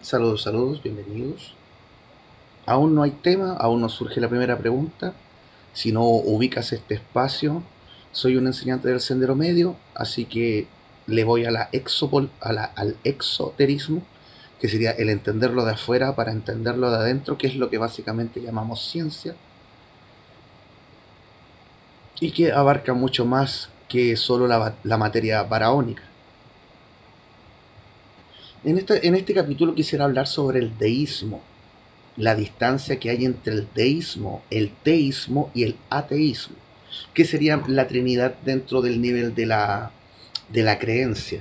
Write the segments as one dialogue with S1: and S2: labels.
S1: Saludos, saludos, bienvenidos. Aún no hay tema, aún no surge la primera pregunta. Si no ubicas este espacio, soy un enseñante del sendero medio, así que le voy a al exoterismo, que sería el entenderlo de afuera para entenderlo de adentro, que es lo que básicamente llamamos ciencia, y que abarca mucho más que solo la materia baraónica. En este capítulo quisiera hablar sobre el deísmo, la distancia que hay entre el deísmo, el teísmo y el ateísmo, que sería la Trinidad dentro del nivel de la creencia,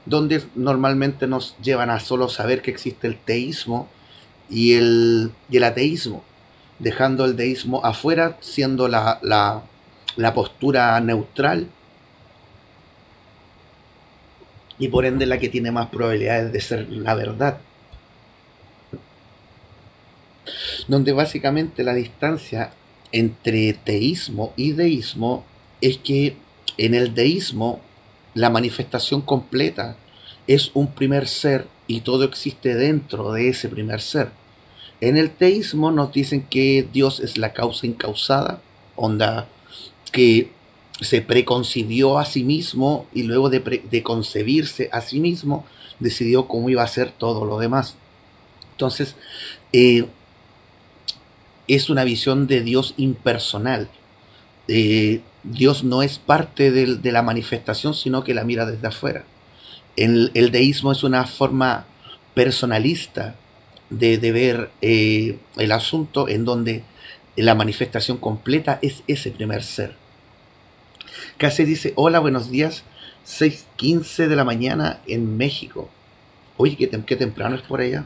S1: donde normalmente nos llevan a solo saber que existe el teísmo y el ateísmo, dejando el deísmo afuera, siendo la postura neutral y por ende la que tiene más probabilidades de ser la verdad, donde básicamente la distancia entre teísmo y deísmo es que en el deísmo la manifestación completa es un primer ser y todo existe dentro de ese primer ser. En el teísmo nos dicen que Dios es la causa incausada, onda que se preconcibió a sí mismo y luego de concebirse a sí mismo decidió cómo iba a ser todo lo demás. Entonces, eh, es una visión de Dios impersonal. Dios no es parte de la manifestación, sino que la mira desde afuera. El deísmo es una forma personalista de ver el asunto en donde la manifestación completa es ese primer ser. Casi dice, hola, buenos días, 6:15 de la mañana en México. Oye, qué temprano es por allá.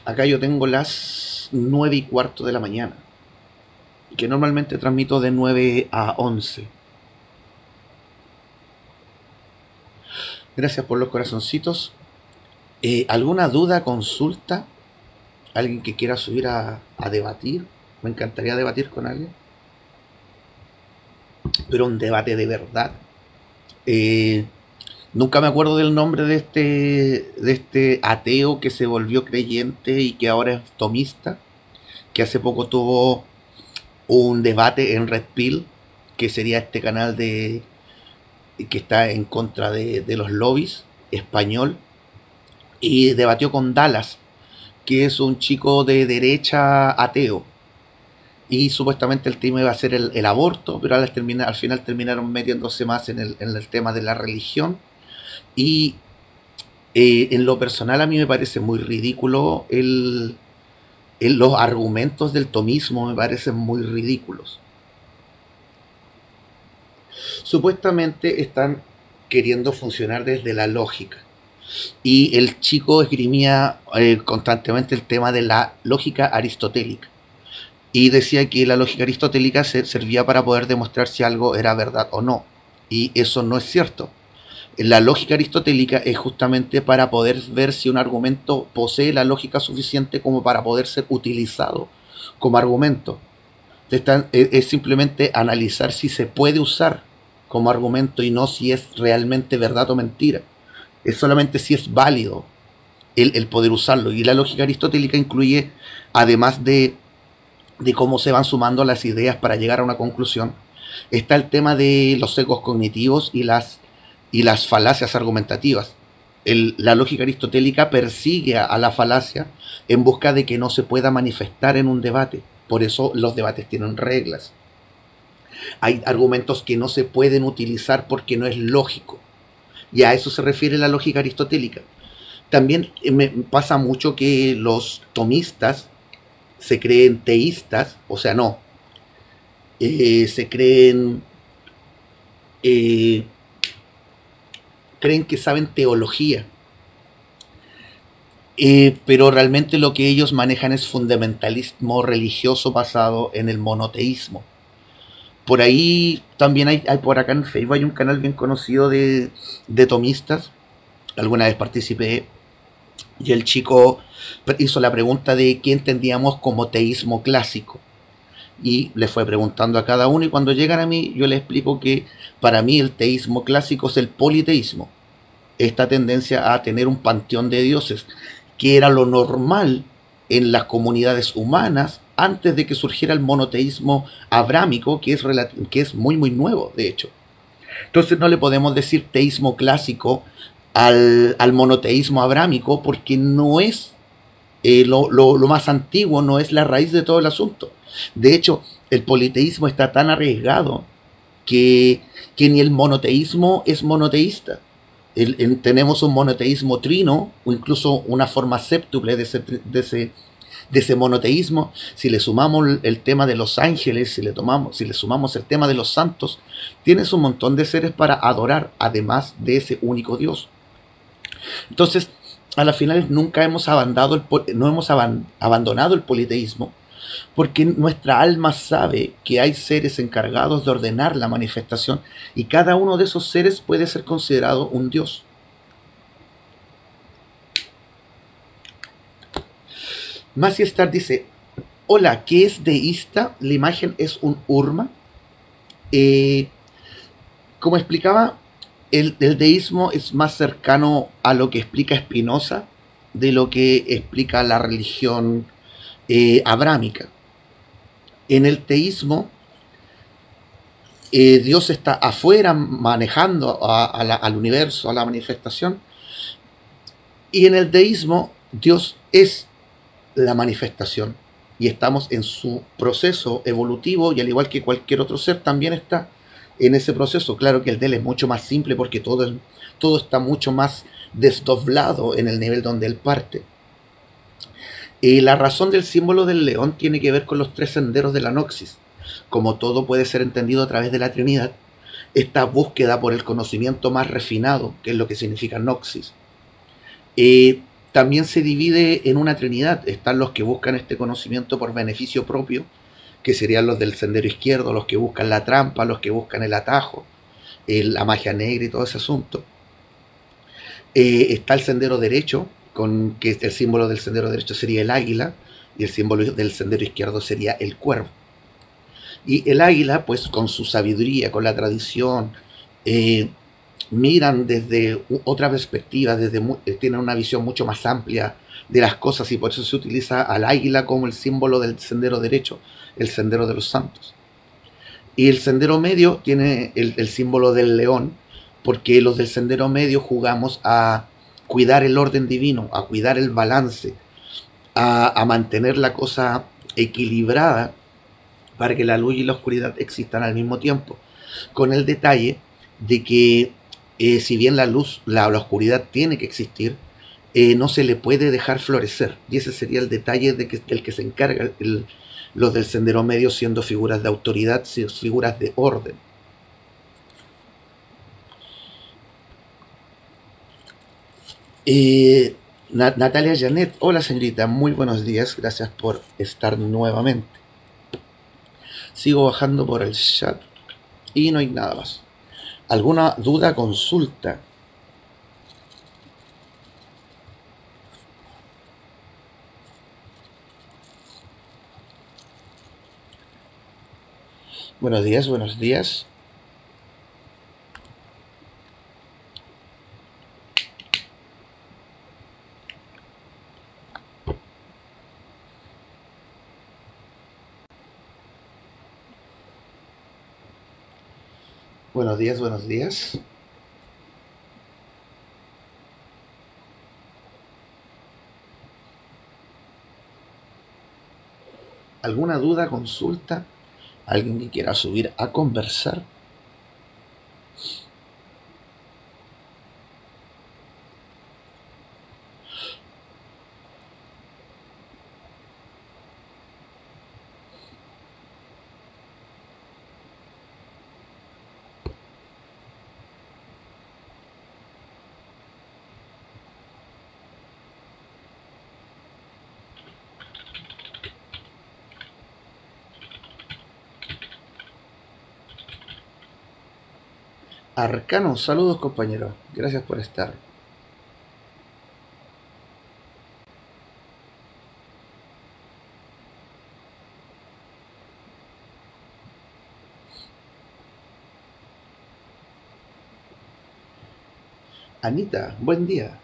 S1: Acá yo tengo las 9:15 de la mañana, que normalmente transmito de 9 a 11. Gracias por los corazoncitos. ¿Alguna duda, consulta? ¿Alguien que quiera subir a debatir? Me encantaría debatir con alguien, pero un debate de verdad. Eh, Nunca me acuerdo del nombre de este ateo que se volvió creyente y que ahora es tomista, que hace poco tuvo un debate en Red Pill, que sería este canal que está en contra de los lobbies español, y debatió con Dallas, que es un chico de derecha ateo. Y supuestamente el tema iba a ser el aborto, pero al final terminaron metiéndose más en el tema de la religión. Y en lo personal a mí me parece muy ridículo los argumentos del tomismo, me parecen muy ridículos. Supuestamente están queriendo funcionar desde la lógica. Y el chico esgrimía constantemente el tema de la lógica aristotélica. Y decía que la lógica aristotélica servía para poder demostrar si algo era verdad o no. Y eso no es cierto. La lógica aristotélica es justamente para poder ver si un argumento posee la lógica suficiente como para poder ser utilizado como argumento. Es simplemente analizar si se puede usar como argumento y no si es realmente verdad o mentira. Es solamente si es válido el poder usarlo. Y la lógica aristotélica incluye, además de cómo se van sumando las ideas para llegar a una conclusión, está el tema de los sesgos cognitivos y las falacias argumentativas. La lógica aristotélica persigue a la falacia en busca de que no se pueda manifestar en un debate. Por eso los debates tienen reglas. Hay argumentos que no se pueden utilizar porque no es lógico. Y a eso se refiere la lógica aristotélica. También me pasa mucho que los tomistas se creen teístas, o sea, no, se eh, creen que saben teología, pero realmente lo que ellos manejan es fundamentalismo religioso basado en el monoteísmo. Por ahí también hay por acá en Facebook hay un canal bien conocido de tomistas. Alguna vez participé y el chico hizo la pregunta de qué entendíamos como teísmo clásico. Y le fue preguntando a cada uno y cuando llegan a mí yo les explico que para mí el teísmo clásico es el politeísmo. esta tendencia a tener un panteón de dioses, que era lo normal en las comunidades humanas antes de que surgiera el monoteísmo abrámico, que es muy, muy nuevo, de hecho. Entonces no le podemos decir teísmo clásico al monoteísmo abrámico porque no es lo más antiguo, no es la raíz de todo el asunto. De hecho, el politeísmo está tan arriesgado que, que ni el monoteísmo es monoteísta. Tenemos un monoteísmo trino o incluso una forma séptuple de ese monoteísmo. Si le sumamos el tema de los ángeles, si le sumamos el tema de los santos, tienes un montón de seres para adorar, además de ese único Dios. Entonces, a las finales nunca hemos abandonado el politeísmo, porque nuestra alma sabe que hay seres encargados de ordenar la manifestación y cada uno de esos seres puede ser considerado un Dios. Masi Star dice, hola, ¿qué es deísta? La imagen es un urma. Eh, como explicaba, el deísmo es más cercano a lo que explica Spinoza de lo que explica la religión abrámica. En el teísmo, Dios está afuera manejando al universo, a la manifestación, y en el deísmo Dios es la manifestación y estamos en su proceso evolutivo y al igual que cualquier otro ser también está en ese proceso. Claro que el de él es mucho más simple porque todo está mucho más desdoblado en el nivel donde él parte. La razón del símbolo del león tiene que ver con los tres senderos de la Noxis. Como todo puede ser entendido a través de la Trinidad, esta búsqueda por el conocimiento más refinado, que es lo que significa Noxis, también se divide en una trinidad. Están los que buscan este conocimiento por beneficio propio, que serían los del sendero izquierdo, los que buscan la trampa, los que buscan el atajo, la magia negra y todo ese asunto. Está el sendero derecho, que el símbolo del sendero derecho sería el águila, y el símbolo del sendero izquierdo sería el cuervo. Y el águila, pues con su sabiduría, con la tradición, miran desde otra perspectiva, tienen una visión mucho más amplia de las cosas y por eso se utiliza al águila como el símbolo del sendero derecho, el sendero de los santos. Y el sendero medio tiene el símbolo del león, porque los del sendero medio jugamos a cuidar el orden divino, a cuidar el balance, a mantener la cosa equilibrada para que la luz y la oscuridad existan al mismo tiempo, con el detalle de que si bien la luz, la oscuridad tiene que existir, no se le puede dejar florecer. Y ese sería el detalle del que se encarga los del sendero medio, siendo figuras de autoridad, figuras de orden. Natalia Janet, hola señorita, muy buenos días, gracias por estar nuevamente. Sigo bajando por el chat y no hay nada más. ¿Alguna duda, consulta? Buenos días, buenos días. Buenos días, buenos días. ¿Alguna duda, consulta? ¿Alguien que quiera subir a conversar? Arcano, saludos compañeros, gracias por estar. Anita, buen día.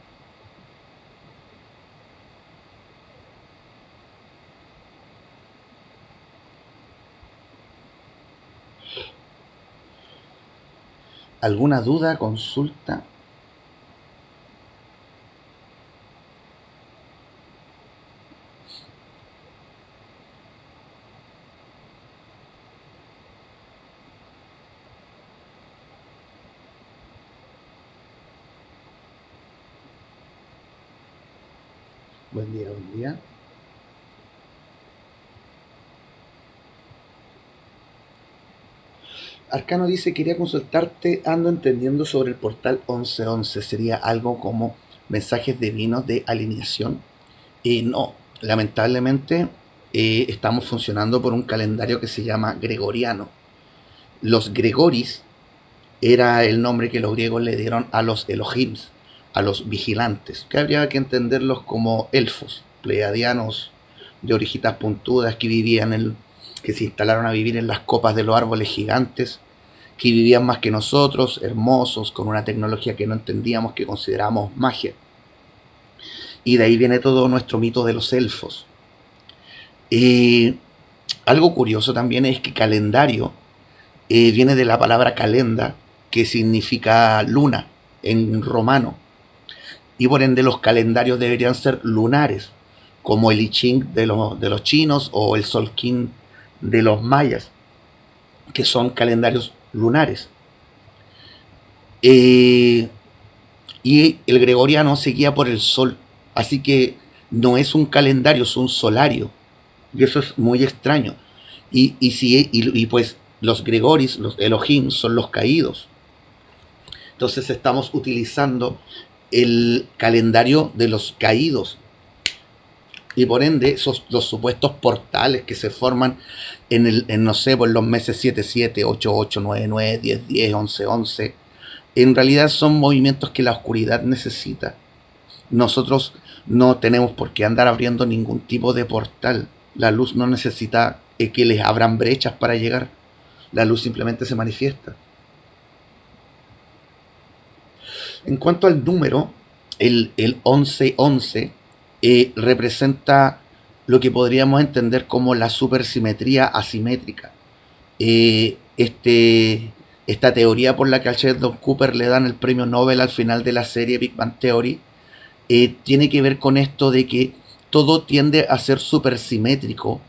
S1: ¿Alguna duda, consulta? Buen día, buen día. Arcano dice, quería consultarte, ando entendiendo sobre el portal 1111. ¿Sería algo como mensajes divinos de alineación? No, lamentablemente estamos funcionando por un calendario que se llama gregoriano. Los Gregoris era el nombre que los griegos le dieron a los Elohims, a los vigilantes, que habría que entenderlos como elfos, pleiadianos de orejitas puntudas que que se instalaron a vivir en las copas de los árboles gigantes, que vivían más que nosotros, hermosos, con una tecnología que no entendíamos, que consideramos magia. Y de ahí viene todo nuestro mito de los elfos. Algo curioso también es que calendario viene de la palabra calenda, que significa luna en romano. Y por ende los calendarios deberían ser lunares, como el I Ching de los chinos o el Solkin de los mayas, que son calendarios lunares. Y el gregoriano se guía por el sol, así que no es un calendario, es un solario. Y eso es muy extraño. Y pues los Gregoris, los Elohim, son los caídos. Entonces estamos utilizando el calendario de los caídos. Y por ende, los supuestos portales que se forman no sé, por los meses 7-7, 8-8, 9-9, 10-10, 11-11, en realidad son movimientos que la oscuridad necesita. Nosotros no tenemos por qué andar abriendo ningún tipo de portal. La luz no necesita que les abran brechas para llegar. La luz simplemente se manifiesta. En cuanto al número, el 1111 representa lo que podríamos entender como la supersimetría asimétrica. Esta teoría por la que a Sheldon Cooper le dan el premio Nobel al final de la serie Big Bang Theory tiene que ver con esto de que todo tiende a ser supersimétrico,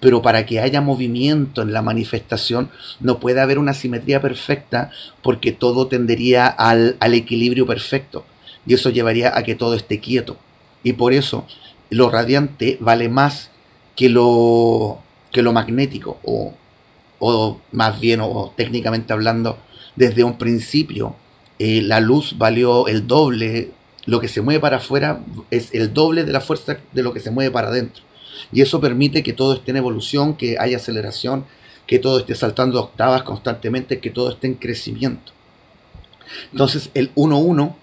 S1: pero para que haya movimiento en la manifestación no puede haber una simetría perfecta, porque todo tendería al equilibrio perfecto, y eso llevaría a que todo esté quieto. Y por eso lo radiante vale más que lo magnético, o más bien, o técnicamente hablando, desde un principio la luz valió el doble. Lo que se mueve para afuera es el doble de la fuerza de lo que se mueve para adentro. Y eso permite que todo esté en evolución, que haya aceleración, que todo esté saltando octavas constantemente, que todo esté en crecimiento. Entonces el 1-1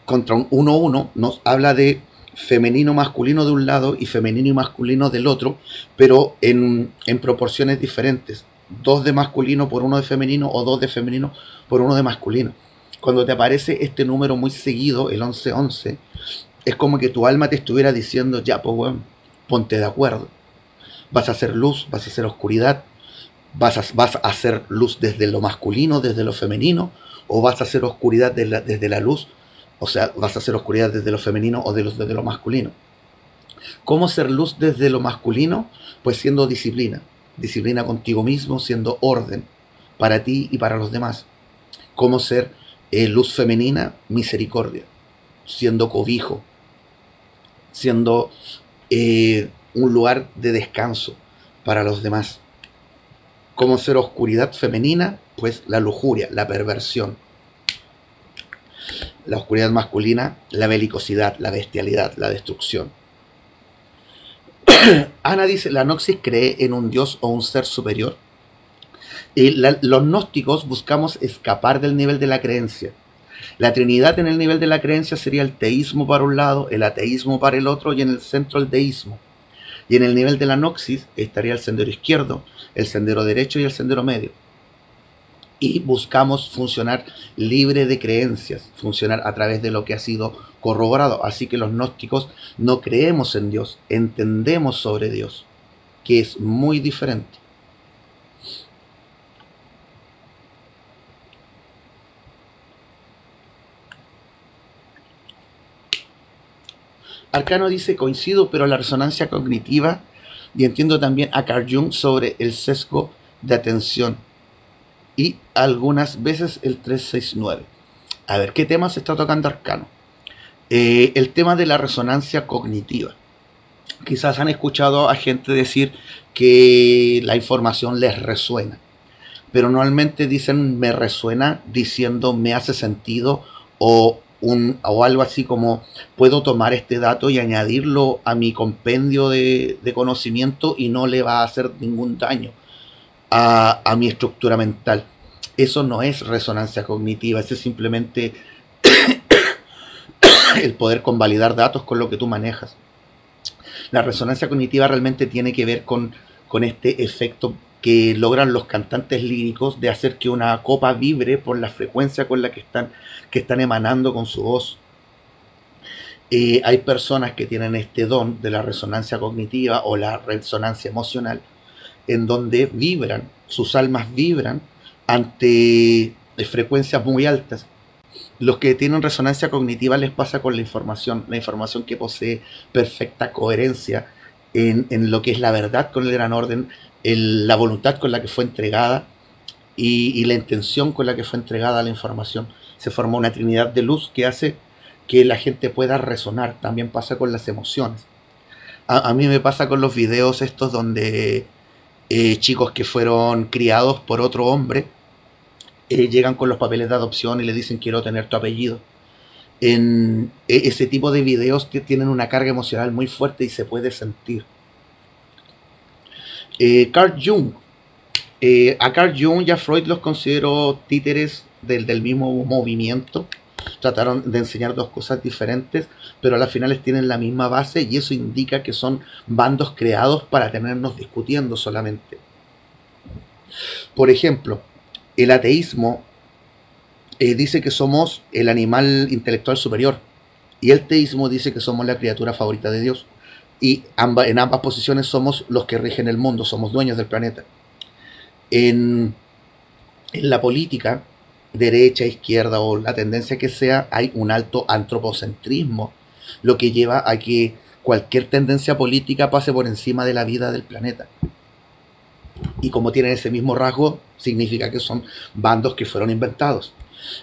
S1: contra un 1-1 nos habla de femenino masculino de un lado y femenino y masculino del otro, pero en proporciones diferentes. 2 de masculino por 1 de femenino, o 2 de femenino por 1 de masculino. Cuando te aparece este número muy seguido, el 11-11, es como que tu alma te estuviera diciendo, ya, pues bueno, ponte de acuerdo. Vas a hacer luz, vas a hacer oscuridad, vas a hacer luz desde lo masculino, desde lo femenino, o vas a hacer oscuridad desde la luz, o sea, vas a hacer oscuridad desde lo femenino o desde lo masculino. ¿Cómo ser luz desde lo masculino? Pues siendo disciplina. Disciplina contigo mismo, siendo orden para ti y para los demás. ¿Cómo ser luz femenina? Misericordia. Siendo cobijo. Siendo un lugar de descanso para los demás. ¿Cómo ser oscuridad femenina? Pues la lujuria, la perversión. La oscuridad masculina, la belicosidad, la bestialidad, la destrucción. Ana dice, ¿la Noxis cree en un dios o un ser superior? Los gnósticos buscamos escapar del nivel de la creencia. La Trinidad en el nivel de la creencia sería el teísmo para un lado, el ateísmo para el otro, y en el centro el deísmo. Y en el nivel de la Noxis estaría el sendero izquierdo, el sendero derecho y el sendero medio. y buscamos funcionar libre de creencias, funcionar a través de lo que ha sido corroborado. Así que los gnósticos no creemos en Dios, entendemos sobre Dios, que es muy diferente. Arcano dice, coincido, pero la resonancia cognitiva, y entiendo también a Carl Jung sobre el sesgo de atención y algunas veces el 369. A ver, ¿qué tema se está tocando Arcano? El tema de la resonancia cognitiva. Quizás han escuchado a gente decir que la información les resuena, pero normalmente dicen me resuena diciendo me hace sentido o algo así como puedo tomar este dato y añadirlo a mi compendio de conocimiento y no le va a hacer ningún daño a mi estructura mental. Eso no es resonancia cognitiva, eso es simplemente el poder convalidar datos con lo que tú manejas. La resonancia cognitiva realmente tiene que ver con este efecto que logran los cantantes líricos de hacer que una copa vibre por la frecuencia con la que están emanando con su voz. Hay personas que tienen este don de la resonancia cognitiva o la resonancia emocional, en donde vibran, sus almas vibran ante frecuencias muy altas. Los que tienen resonancia cognitiva les pasa con la información que posee perfecta coherencia en lo que es la verdad con el gran orden, la voluntad con la que fue entregada y la intención con la que fue entregada la información. Se forma una trinidad de luz que hace que la gente pueda resonar. También pasa con las emociones. A mí me pasa con los videos estos donde chicos que fueron criados por otro hombre llegan con los papeles de adopción y le dicen quiero tener tu apellido. En ese tipo de videos que tienen una carga emocional muy fuerte y se puede sentir. Carl Jung. A Carl Jung y a Freud los considero títeres del mismo movimiento. Trataron de enseñar dos cosas diferentes, pero a las finales tienen la misma base y eso indica que son bandos creados para tenernos discutiendo solamente. Por ejemplo, el ateísmo dice que somos el animal intelectual superior y el teísmo dice que somos la criatura favorita de Dios. Y en ambas posiciones somos los que rigen el mundo, somos dueños del planeta. En la política, derecha, izquierda o la tendencia que sea, hay un alto antropocentrismo, lo que lleva a que cualquier tendencia política pase por encima de la vida del planeta. Y como tienen ese mismo rasgo, significa que son bandos que fueron inventados.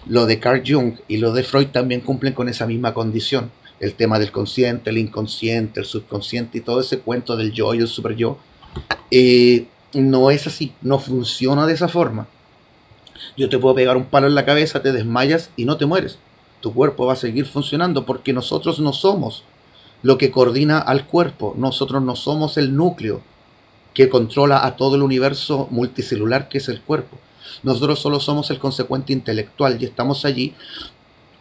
S1: Lo de Carl Jung y lo de Freud también cumplen con esa misma condición. El tema del consciente, el inconsciente, el subconsciente y todo ese cuento del yo y el super yo, no es así, no funciona de esa forma. Yo te puedo pegar un palo en la cabeza, te desmayas y no te mueres. Tu cuerpo va a seguir funcionando porque nosotros no somos lo que coordina al cuerpo. Nosotros no somos el núcleo que controla a todo el universo multicelular que es el cuerpo. Nosotros solo somos el consecuente intelectual y estamos allí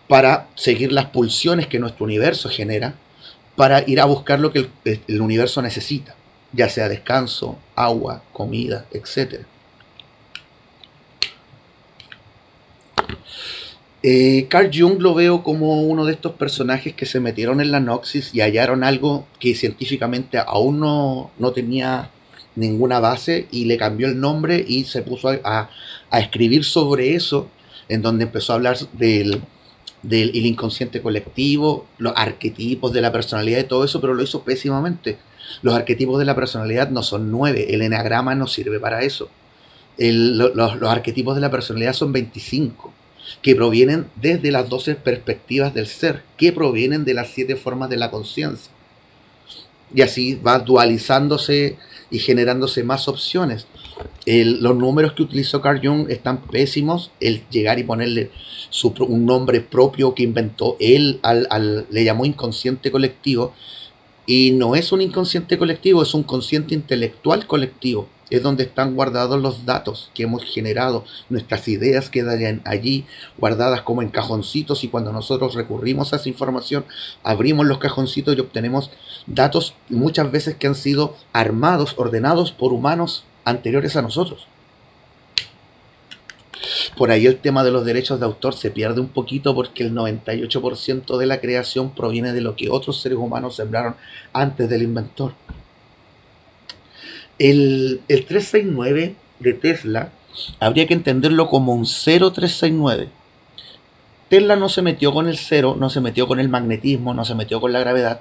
S1: para seguir las pulsiones que nuestro universo genera, para ir a buscar lo que el universo necesita, ya sea descanso, agua, comida, etc. Carl Jung lo veo como uno de estos personajes que se metieron en la Gnosis y hallaron algo que científicamente aún no tenía ninguna base y le cambió el nombre y se puso a escribir sobre eso, en donde empezó a hablar del inconsciente colectivo, los arquetipos de la personalidad y todo eso, pero lo hizo pésimamente. Los arquetipos de la personalidad no son 9, el eneagrama no sirve para eso. Los arquetipos de la personalidad son 25, que provienen desde las 12 perspectivas del ser, que provienen de las 7 formas de la conciencia. Y así va dualizándose y generándose más opciones. Los números que utilizó Carl Jung están pésimos. El llegar y ponerle un nombre propio que inventó él, le llamó inconsciente colectivo, y no es un inconsciente colectivo, es un consciente intelectual colectivo. Es donde están guardados los datos que hemos generado, nuestras ideas quedan allí guardadas como en cajoncitos, y cuando nosotros recurrimos a esa información, abrimos los cajoncitos y obtenemos datos muchas veces que han sido armados, ordenados por humanos anteriores a nosotros. Por ahí el tema de los derechos de autor se pierde un poquito porque el 98% de la creación proviene de lo que otros seres humanos sembraron antes del inventor. El 369 de Tesla habría que entenderlo como un 0369. Tesla no se metió con el cero, no se metió con el magnetismo, no se metió con la gravedad,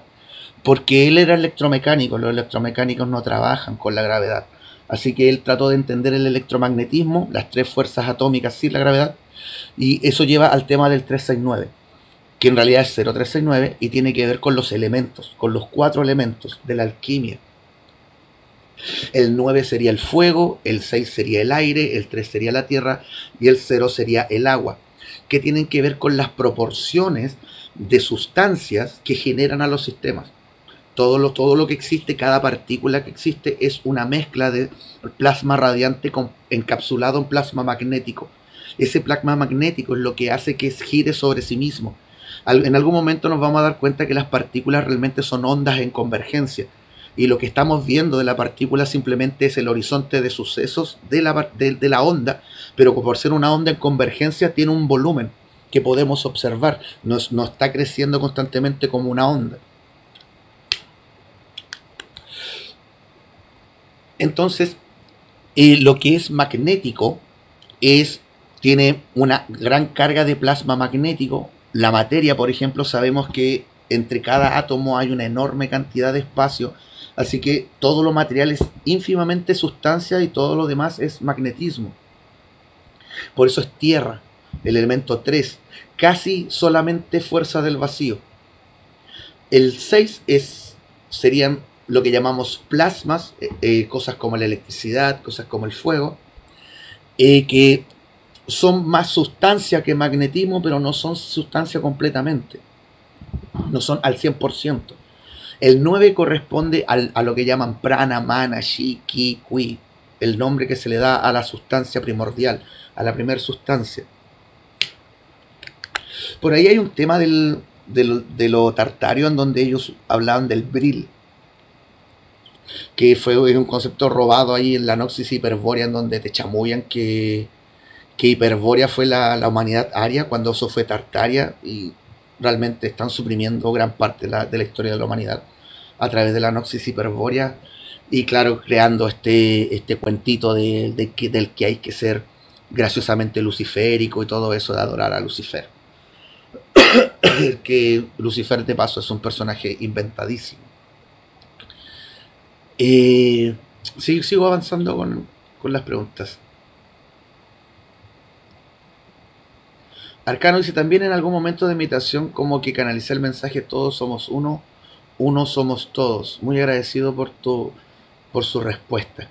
S1: porque él era electromecánico. Los electromecánicos no trabajan con la gravedad. Así que él trató de entender el electromagnetismo, las tres fuerzas atómicas sin la gravedad, y eso lleva al tema del 369, que en realidad es 0369 y tiene que ver con los elementos, con los 4 elementos de la alquimia. El 9 sería el fuego, el 6 sería el aire, el 3 sería la tierra y el 0 sería el agua, que tienen que ver con las proporciones de sustancias que generan a los sistemas. Todo lo que existe, cada partícula que existe es una mezcla de plasma radiante encapsulado en plasma magnético. Ese plasma magnético es lo que hace que gire sobre sí mismo. En algún momento nos vamos a dar cuenta que las partículas realmente son ondas en convergencia. Y lo que estamos viendo de la partícula simplemente es el horizonte de sucesos de la onda, pero por ser una onda en convergencia tiene un volumen que podemos observar. No está creciendo constantemente como una onda. Entonces, lo que es magnético tiene una gran carga de plasma magnético. La materia, por ejemplo, sabemos que entre cada átomo hay una enorme cantidad de espacio, así que todo lo material es ínfimamente sustancia y todo lo demás es magnetismo. Por eso es tierra, el elemento 3, casi solamente fuerza del vacío. El 6 serían lo que llamamos plasmas, cosas como la electricidad, cosas como el fuego, que son más sustancia que magnetismo, pero no son sustancia completamente, no son al 100%. El 9 corresponde a lo que llaman prana, mana, shi, ki, kui, el nombre que se le da a la sustancia primordial, a la primera sustancia. Por ahí hay un tema de lo tartario en donde ellos hablaban del bril, que es un concepto robado ahí en la Noxis Hyperborea, en donde te chamullan que Hyperborea fue la humanidad aria, cuando eso fue Tartaria, y realmente están suprimiendo gran parte de la historia de la humanidad a través de la Noxis Hyperborea, y claro, creando este cuentito del que hay que ser graciosamente luciférico y todo eso de adorar a Lucifer. Que Lucifer, de paso, es un personaje inventadísimo. Sigo avanzando con las preguntas. Arcano dice, también en algún momento de meditación como que canalicé el mensaje todos somos uno, uno somos todos. Muy agradecido por su respuesta.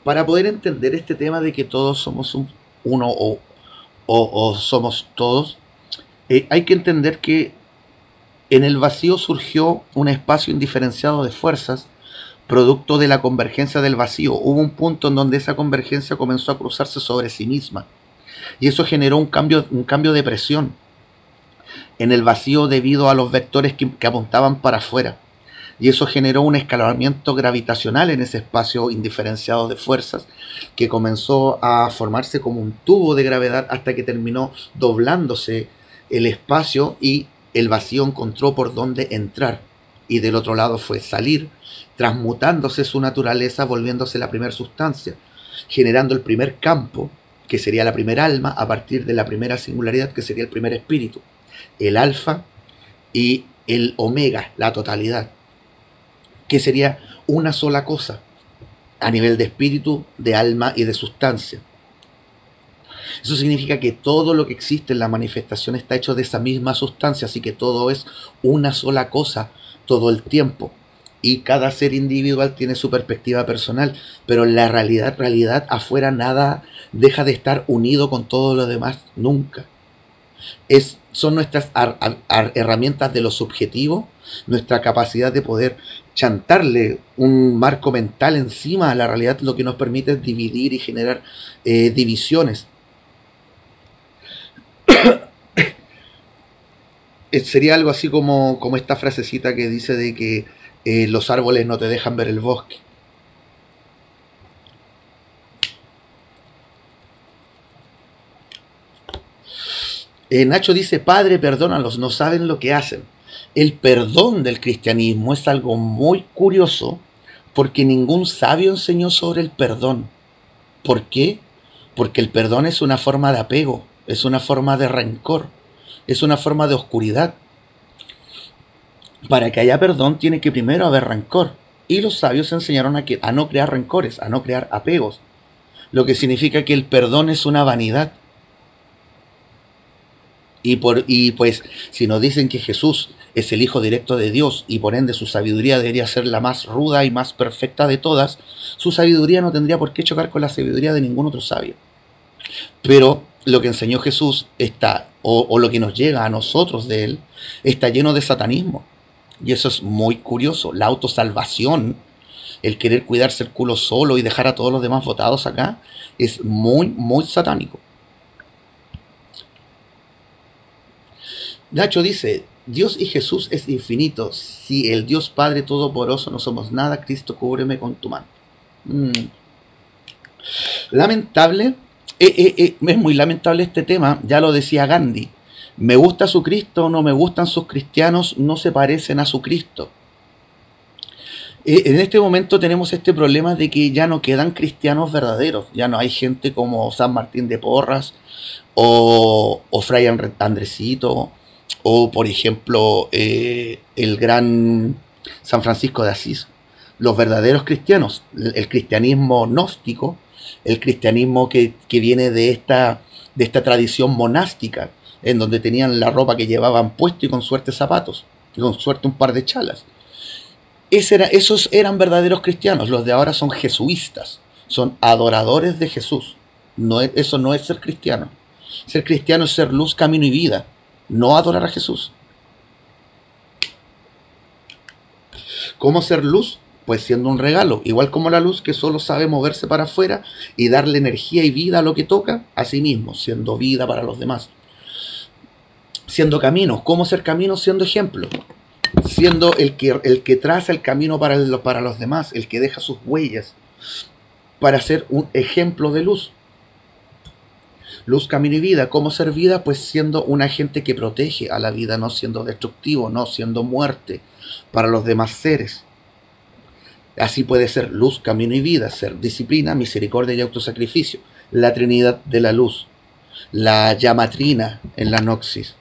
S1: Para poder entender este tema de que todos somos uno o somos todos, hay que entender que en el vacío surgió un espacio indiferenciado de fuerzas, producto de la convergencia del vacío. Hubo un punto en donde esa convergencia comenzó a cruzarse sobre sí misma. Y eso generó un cambio de presión en el vacío debido a los vectores que apuntaban para afuera. Y eso generó un escalonamiento gravitacional en ese espacio indiferenciado de fuerzas, que comenzó a formarse como un tubo de gravedad hasta que terminó doblándose el espacio y el vacío encontró por dónde entrar. Y del otro lado fue salir, transmutándose su naturaleza, volviéndose la primera sustancia, generando el primer campo, que sería la primera alma, a partir de la primera singularidad, que sería el primer espíritu, el alfa y el omega, la totalidad, que sería una sola cosa, a nivel de espíritu, de alma y de sustancia. Eso significa que todo lo que existe en la manifestación está hecho de esa misma sustancia, así que todo es una sola cosa todo el tiempo. Y cada ser individual tiene su perspectiva personal, pero en la realidad afuera nada deja de estar unido con todo lo demás, nunca. Son nuestras herramientas de lo subjetivo, nuestra capacidad de poder chantarle un marco mental encima a la realidad, lo que nos permite es dividir y generar divisiones. Sería algo así como esta frasecita que dice de que los árboles no te dejan ver el bosque. Nacho dice, Padre, perdónalos, no saben lo que hacen. El perdón del cristianismo es algo muy curioso porque ningún sabio enseñó sobre el perdón. ¿Por qué? Porque el perdón es una forma de apego, es una forma de rencor, es una forma de oscuridad. Para que haya perdón tiene que primero haber rencor. Y los sabios enseñaron a no crear rencores, a no crear apegos. Lo que significa que el perdón es una vanidad. Y pues, si nos dicen que Jesús es el Hijo directo de Dios y por ende su sabiduría debería ser la más ruda y más perfecta de todas, su sabiduría no tendría por qué chocar con la sabiduría de ningún otro sabio. Pero lo que enseñó Jesús o lo que nos llega a nosotros de él, está lleno de satanismo. Y eso es muy curioso. La autosalvación, el querer cuidarse el culo solo y dejar a todos los demás botados acá, es muy, muy satánico. Nacho dice, Dios y Jesús es infinito. Si el Dios Padre Todopoderoso no somos nada, Cristo, cúbreme con tu mano. Lamentable, es muy lamentable este tema, ya lo decía Gandhi. Me gusta su Cristo, no me gustan sus cristianos, no se parecen a su Cristo. En este momento tenemos este problema de que ya no quedan cristianos verdaderos, ya no hay gente como San Martín de Porras o Fray Andresito o por ejemplo el gran San Francisco de Asís. Los verdaderos cristianos, el cristianismo gnóstico, el cristianismo que viene de esta tradición monástica, en donde tenían la ropa que llevaban puesto y con suerte zapatos, y con suerte un par de chalas. Esos eran verdaderos cristianos. Los de ahora son jesuístas, son adoradores de Jesús. Eso no es ser cristiano. Ser cristiano es ser luz, camino y vida, no adorar a Jesús. ¿Cómo ser luz? Pues siendo un regalo, igual como la luz que solo sabe moverse para afuera y darle energía y vida a lo que toca, a sí mismo, siendo vida para los demás. Siendo camino. ¿Cómo ser camino? Siendo ejemplo. Siendo el que traza el camino para los demás, el que deja sus huellas, para ser un ejemplo de luz. Luz, camino y vida. ¿Cómo ser vida? Pues siendo un agente que protege a la vida, no siendo destructivo, no siendo muerte para los demás seres. Así puede ser luz, camino y vida, ser disciplina, misericordia y autosacrificio. La Trinidad de la luz, la llamatrina en la Noxis,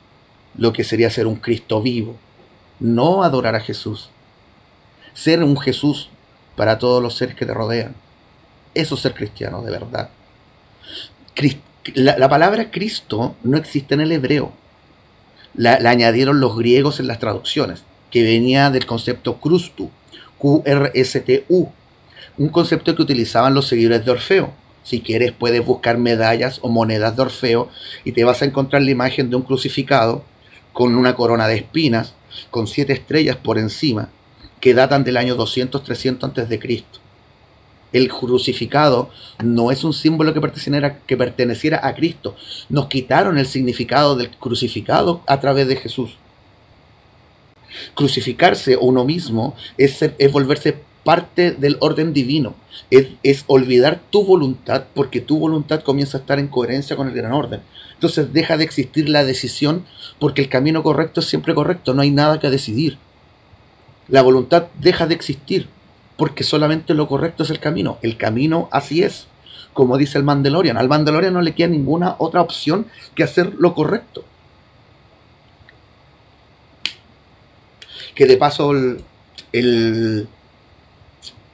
S1: lo que sería ser un Cristo vivo. No adorar a Jesús, ser un Jesús para todos los seres que te rodean. Eso es ser cristiano de verdad. La palabra Cristo no existe en el hebreo. La añadieron los griegos en las traducciones, que venía del concepto Christu, Q-R-S-T-U, un concepto que utilizaban los seguidores de Orfeo. Si quieres puedes buscar medallas o monedas de Orfeo y te vas a encontrar la imagen de un crucificado con una corona de espinas, con 7 estrellas por encima, que datan del año 200-300 a.C. El crucificado no es un símbolo que perteneciera a Cristo. Nos quitaron el significado del crucificado a través de Jesús. Crucificarse uno mismo es volverse parte del orden divino. Es olvidar tu voluntad, porque tu voluntad comienza a estar en coherencia con el gran orden. Entonces deja de existir la decisión, porque el camino correcto es siempre correcto, no hay nada que decidir. La voluntad deja de existir, porque solamente lo correcto es el camino. El camino así es, como dice el Mandalorian. Al Mandalorian no le queda ninguna otra opción que hacer lo correcto. Que de paso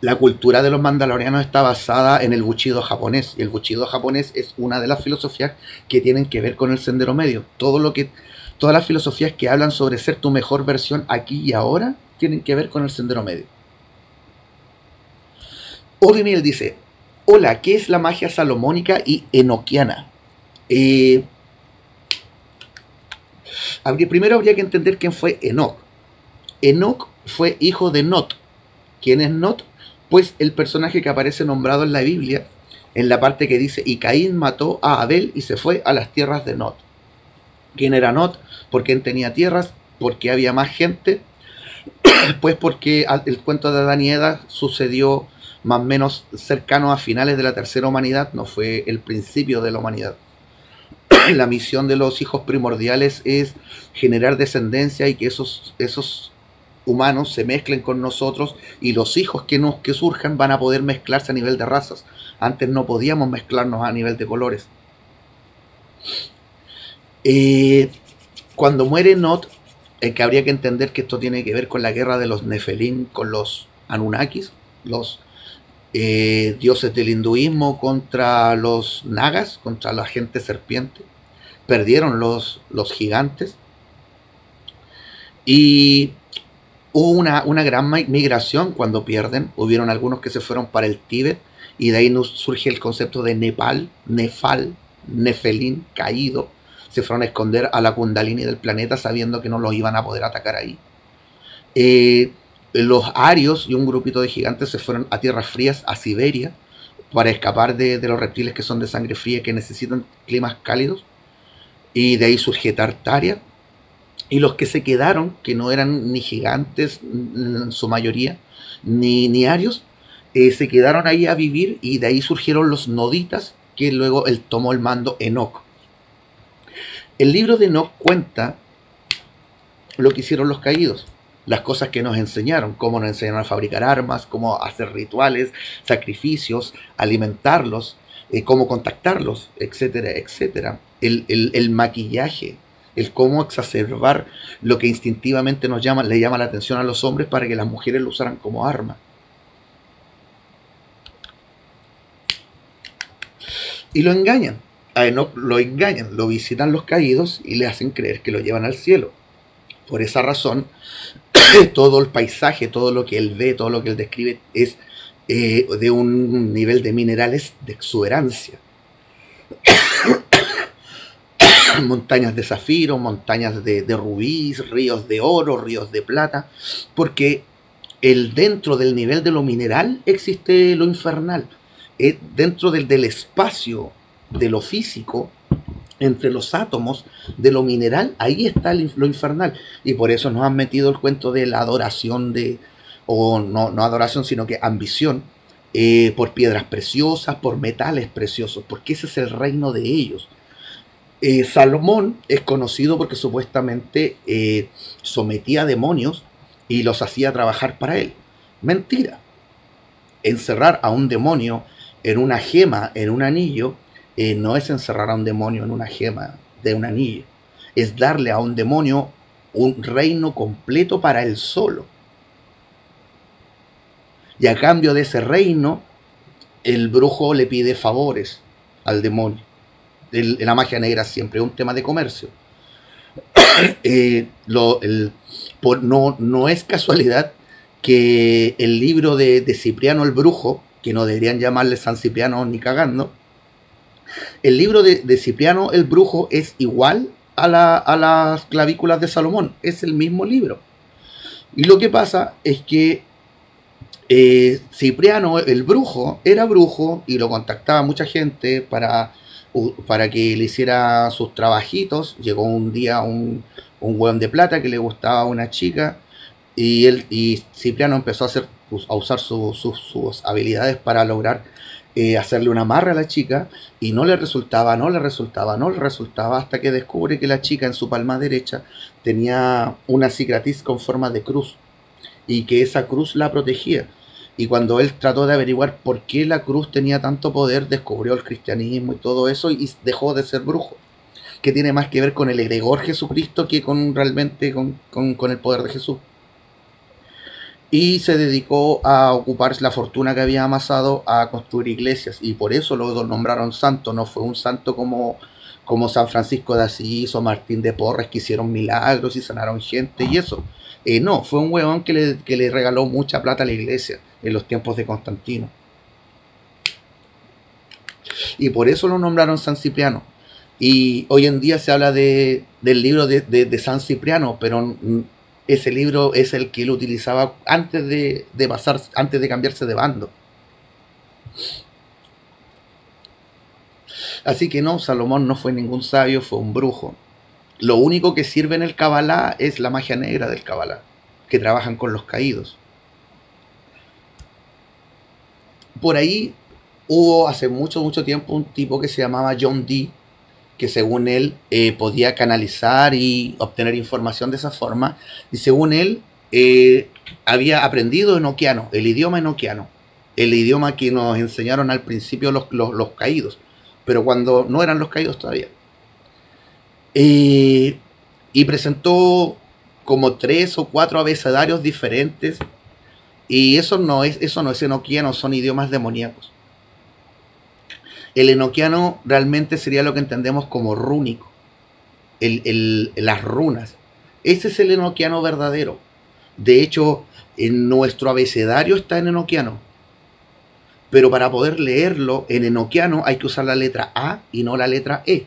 S1: la cultura de los mandalorianos está basada en el Bushido japonés. Y el Bushido japonés es una de las filosofías que tienen que ver con el sendero medio. Todas las filosofías que hablan sobre ser tu mejor versión aquí y ahora tienen que ver con el sendero medio. Odimiel dice, hola, ¿qué es la magia salomónica y enoquiana? Primero habría que entender quién fue Enoc. Enoc fue hijo de Not. ¿Quién es Not? Pues el personaje que aparece nombrado en la Biblia, en la parte que dice, y Caín mató a Abel y se fue a las tierras de Not. ¿Quién era Not? ¿Por qué tenía tierras? ¿Por qué había más gente? Pues porque el cuento de Adán y Eva sucedió más o menos cercano a finales de la tercera humanidad, no fue el principio de la humanidad. La misión de los hijos primordiales es generar descendencia y que esos humanos se mezclen con nosotros, y los hijos que surjan van a poder mezclarse a nivel de razas. Antes no podíamos mezclarnos a nivel de colores. Cuando muere Not, que habría que entender que esto tiene que ver con la guerra de los Nefelim con los Anunnakis, los dioses del hinduismo contra los Nagas, contra la gente serpiente. Perdieron los gigantes y hubo una gran migración cuando pierden. Hubieron algunos que se fueron para el Tíbet, y de ahí nos surge el concepto de Nepal, Nefal, Nefelín, caído. Se fueron a esconder a la Kundalini del planeta sabiendo que no los iban a poder atacar ahí. Los arios y un grupito de gigantes se fueron a tierras frías, a Siberia, para escapar de los reptiles que son de sangre fría y que necesitan climas cálidos. Y de ahí surge Tartaria. Y los que se quedaron, que no eran ni gigantes en su mayoría, ni arios, se quedaron ahí a vivir, y de ahí surgieron los noditas, que luego él tomó el mando Enoch. El libro de Enoch cuenta lo que hicieron los caídos, las cosas que nos enseñaron, cómo nos enseñaron a fabricar armas, cómo hacer rituales, sacrificios, alimentarlos, cómo contactarlos, etcétera, etcétera. El maquillaje, el cómo exacerbar lo que instintivamente le llama la atención a los hombres para que las mujeres lo usaran como arma. Y lo engañan. A Enoch lo engañan, lo visitan los caídos y le hacen creer que lo llevan al cielo. Por esa razón, todo el paisaje, todo lo que él ve, todo lo que él describe es de un nivel de minerales de exuberancia. Montañas de zafiro, montañas de rubíes, ríos de oro, ríos de plata, porque dentro del nivel de lo mineral existe lo infernal. Dentro del espacio de lo físico, entre los átomos de lo mineral, ahí está lo infernal. Y por eso nos han metido el cuento de la adoración o no adoración, sino que ambición, por piedras preciosas, por metales preciosos, porque ese es el reino de ellos. Salomón es conocido porque supuestamente sometía a demonios y los hacía trabajar para él. Mentira. Encerrar a un demonio en una gema, en un anillo, no es encerrar a un demonio en una gema de un anillo. Es darle a un demonio un reino completo para él solo. Y a cambio de ese reino, el brujo le pide favores al demonio. La magia negra siempre es un tema de comercio. No es casualidad que el libro de Cipriano el Brujo, que no deberían llamarle San Cipriano ni cagando, el libro de Cipriano el Brujo es igual a las clavículas de Salomón, es el mismo libro. Y lo que pasa es que Cipriano el Brujo era brujo y lo contactaba mucha gente para que le hiciera sus trabajitos. Llegó un día un hueón de plata que le gustaba a una chica, y Cipriano empezó a usar sus habilidades para lograr hacerle un amarre a la chica, y no le resultaba, hasta que descubre que la chica en su palma derecha tenía una cicatriz con forma de cruz, y que esa cruz la protegía. Y cuando él trató de averiguar por qué la cruz tenía tanto poder, descubrió el cristianismo y todo eso, y dejó de ser brujo, que tiene más que ver con el egregor Jesucristo que realmente con el poder de Jesús. Y se dedicó a ocupar la fortuna que había amasado a construir iglesias, y por eso lo nombraron santo. No fue un santo como San Francisco de Asís o Martín de Porres, que hicieron milagros y sanaron gente y eso. No, fue un huevón que le regaló mucha plata a la iglesia en los tiempos de Constantino. Y por eso lo nombraron San Cipriano. Y hoy en día se habla del libro de San Cipriano, pero ese libro es el que él utilizaba antes de cambiarse de bando. Así que no, Salomón no fue ningún sabio, fue un brujo. Lo único que sirve en el Kabbalah es la magia negra del Kabbalah, que trabajan con los caídos. Por ahí hubo hace mucho tiempo un tipo que se llamaba John Dee, que según él podía canalizar y obtener información de esa forma, y según él había aprendido enoquiano, el idioma enoquiano, el idioma que nos enseñaron al principio los caídos, pero cuando no eran los caídos todavía. Y presentó como 3 o 4 abecedarios diferentes, y eso no es enoquiano, son idiomas demoníacos. El enoquiano realmente sería lo que entendemos como rúnico, las runas. Ese es el enoquiano verdadero. De hecho, en nuestro abecedario está en enoquiano, pero para poder leerlo en enoquiano hay que usar la letra A y no la letra E,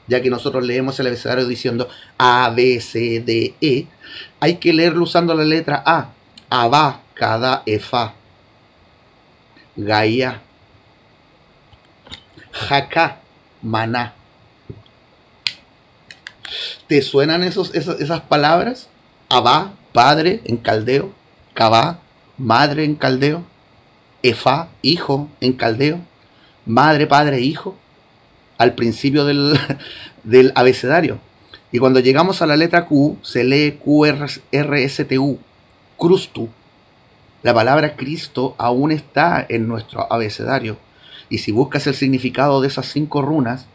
S1: ya que nosotros leemos el abecedario diciendo A, B, C, D, E. Hay que leerlo usando la letra A. Abba, Kada, Efa, Gaia, Jacá, Maná. ¿Te suenan esas palabras? Abba, padre en caldeo. Kabá, madre en caldeo. Efa, hijo en caldeo. Madre, padre, hijo. Al principio del abecedario. Y cuando llegamos a la letra Q, se lee QRSTU, Crustu. La palabra Cristo aún está en nuestro abecedario. Y si buscas el significado de esas 5 runas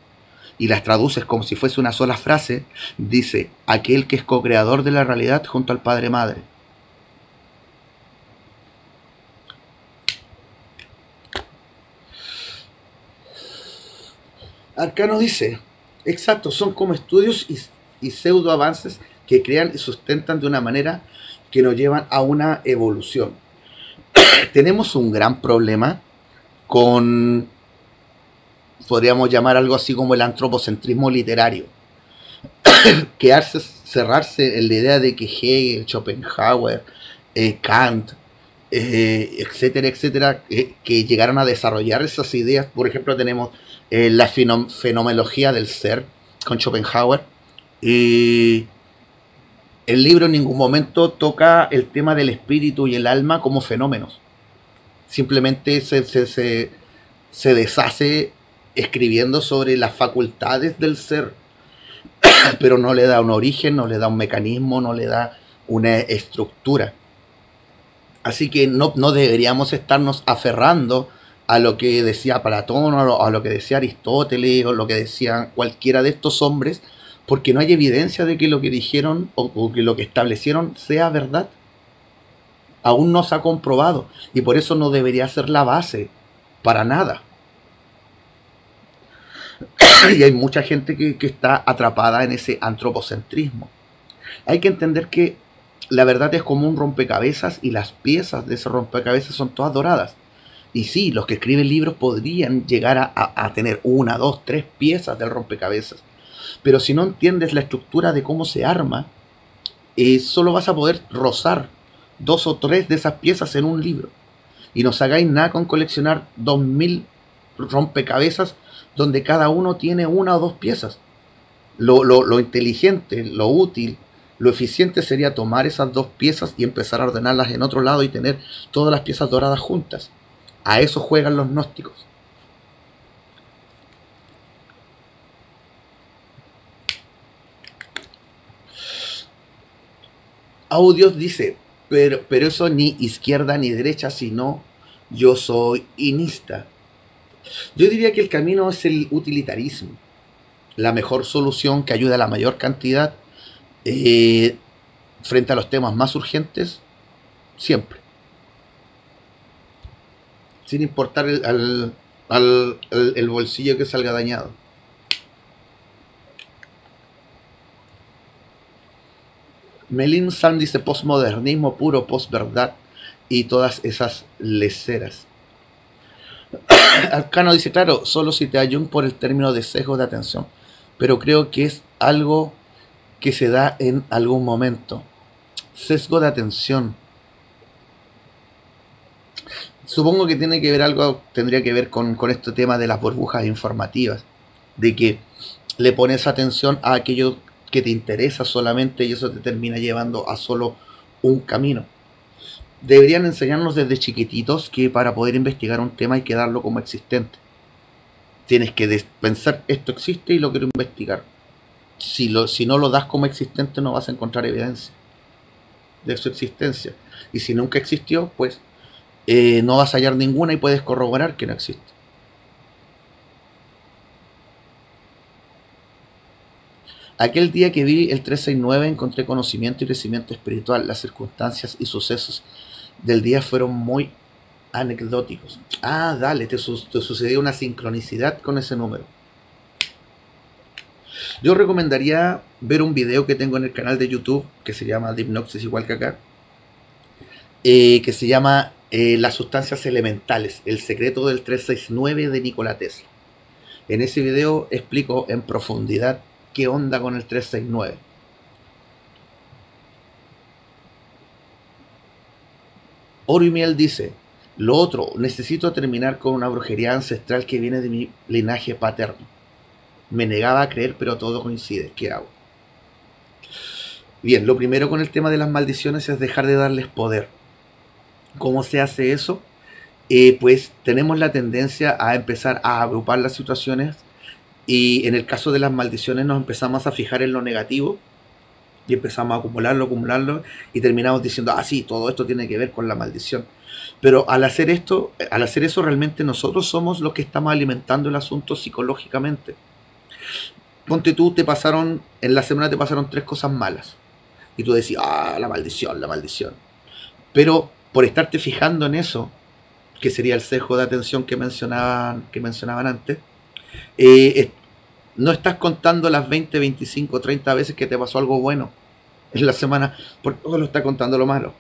S1: y las traduces como si fuese una sola frase, dice: aquel que es co-creador de la realidad junto al Padre Madre. Acá nos dice, exacto, son como estudios y pseudo avances que crean y sustentan de una manera que nos llevan a una evolución. Tenemos un gran problema con, podríamos llamar algo así como el antropocentrismo literario. Cerrarse en la idea de que Hegel, Schopenhauer, Kant, etcétera, etcétera, que llegaron a desarrollar esas ideas. Por ejemplo, tenemos la fenomenología del ser con Schopenhauer. Y el libro en ningún momento toca el tema del espíritu y el alma como fenómenos. Simplemente se deshace escribiendo sobre las facultades del ser, pero no le da un origen, no le da un mecanismo, no le da una estructura. Así que no deberíamos estarnos aferrando a lo que decía Platón, o a lo que decía Aristóteles, o lo que decían cualquiera de estos hombres, porque no hay evidencia de que lo que dijeron o que lo que establecieron sea verdad. Aún no se ha comprobado, y por eso no debería ser la base para nada. Y hay mucha gente que está atrapada en ese antropocentrismo. Hay que entender que la verdad es como un rompecabezas, y las piezas de ese rompecabezas son todas doradas. Y sí, los que escriben libros podrían llegar a tener 1, 2, 3 piezas del rompecabezas. Pero si no entiendes la estructura de cómo se arma, solo vas a poder rozar 2 o 3 de esas piezas en un libro. Y no hagáis nada con coleccionar 2000 rompecabezas donde cada uno tiene 1 o 2 piezas. Lo inteligente, lo útil, lo eficiente sería tomar esas 2 piezas y empezar a ordenarlas en otro lado y tener todas las piezas doradas juntas. A eso juegan los gnósticos. Audios dice, pero eso ni izquierda ni derecha, sino yo soy inista. Yo diría que el camino es el utilitarismo. La mejor solución que ayuda a la mayor cantidad frente a los temas más urgentes, siempre. Sin importar el bolsillo que salga dañado. Melin San dice postmodernismo puro, posverdad y todas esas leceras. Arcano dice, claro, solo si te Jung por el término de sesgo de atención, pero creo que es algo que se da en algún momento. Sesgo de atención. Supongo que tiene que ver algo, tendría que ver con este tema de las burbujas informativas, de que le pones atención a aquello que te interesa solamente y eso te termina llevando a solo un camino. Deberían enseñarnos desde chiquititos que para poder investigar un tema hay que darlo como existente. Tienes que pensar, esto existe y lo quiero investigar. Si no lo das como existente, no vas a encontrar evidencia de su existencia. Y si nunca existió, pues no vas a hallar ninguna y puedes corroborar que no existe. Aquel día que vi el 369 encontré conocimiento y crecimiento espiritual. Las circunstancias y sucesos del día fueron muy anecdóticos. Ah, dale, te sucedió una sincronicidad con ese número. Yo recomendaría ver un video que tengo en el canal de YouTube, que se llama Dipnoxis igual que acá, que se llama Las sustancias elementales, el secreto del 369 de Nikola Tesla. En ese video explico en profundidad qué onda con el 369. Oro y Miel dice, lo otro, necesito terminar con una brujería ancestral que viene de mi linaje paterno. Me negaba a creer, pero todo coincide. ¿Qué hago? Bien, lo primero con el tema de las maldiciones es dejar de darles poder. ¿Cómo se hace eso? Pues tenemos la tendencia a empezar a agrupar las situaciones y en el caso de las maldiciones nos empezamos a fijar en lo negativo y empezamos a acumularlo y terminamos diciendo, ah sí, todo esto tiene que ver con la maldición. Pero al hacer eso realmente nosotros somos los que estamos alimentando el asunto psicológicamente. Ponte tú, en la semana te pasaron 3 cosas malas y tú decís, ah, la maldición, la maldición. Pero por estarte fijando en eso, que sería el sesgo de atención que mencionaban antes, no estás contando las 20, 25, 30 veces que te pasó algo bueno en la semana, porque todo lo está contando lo malo.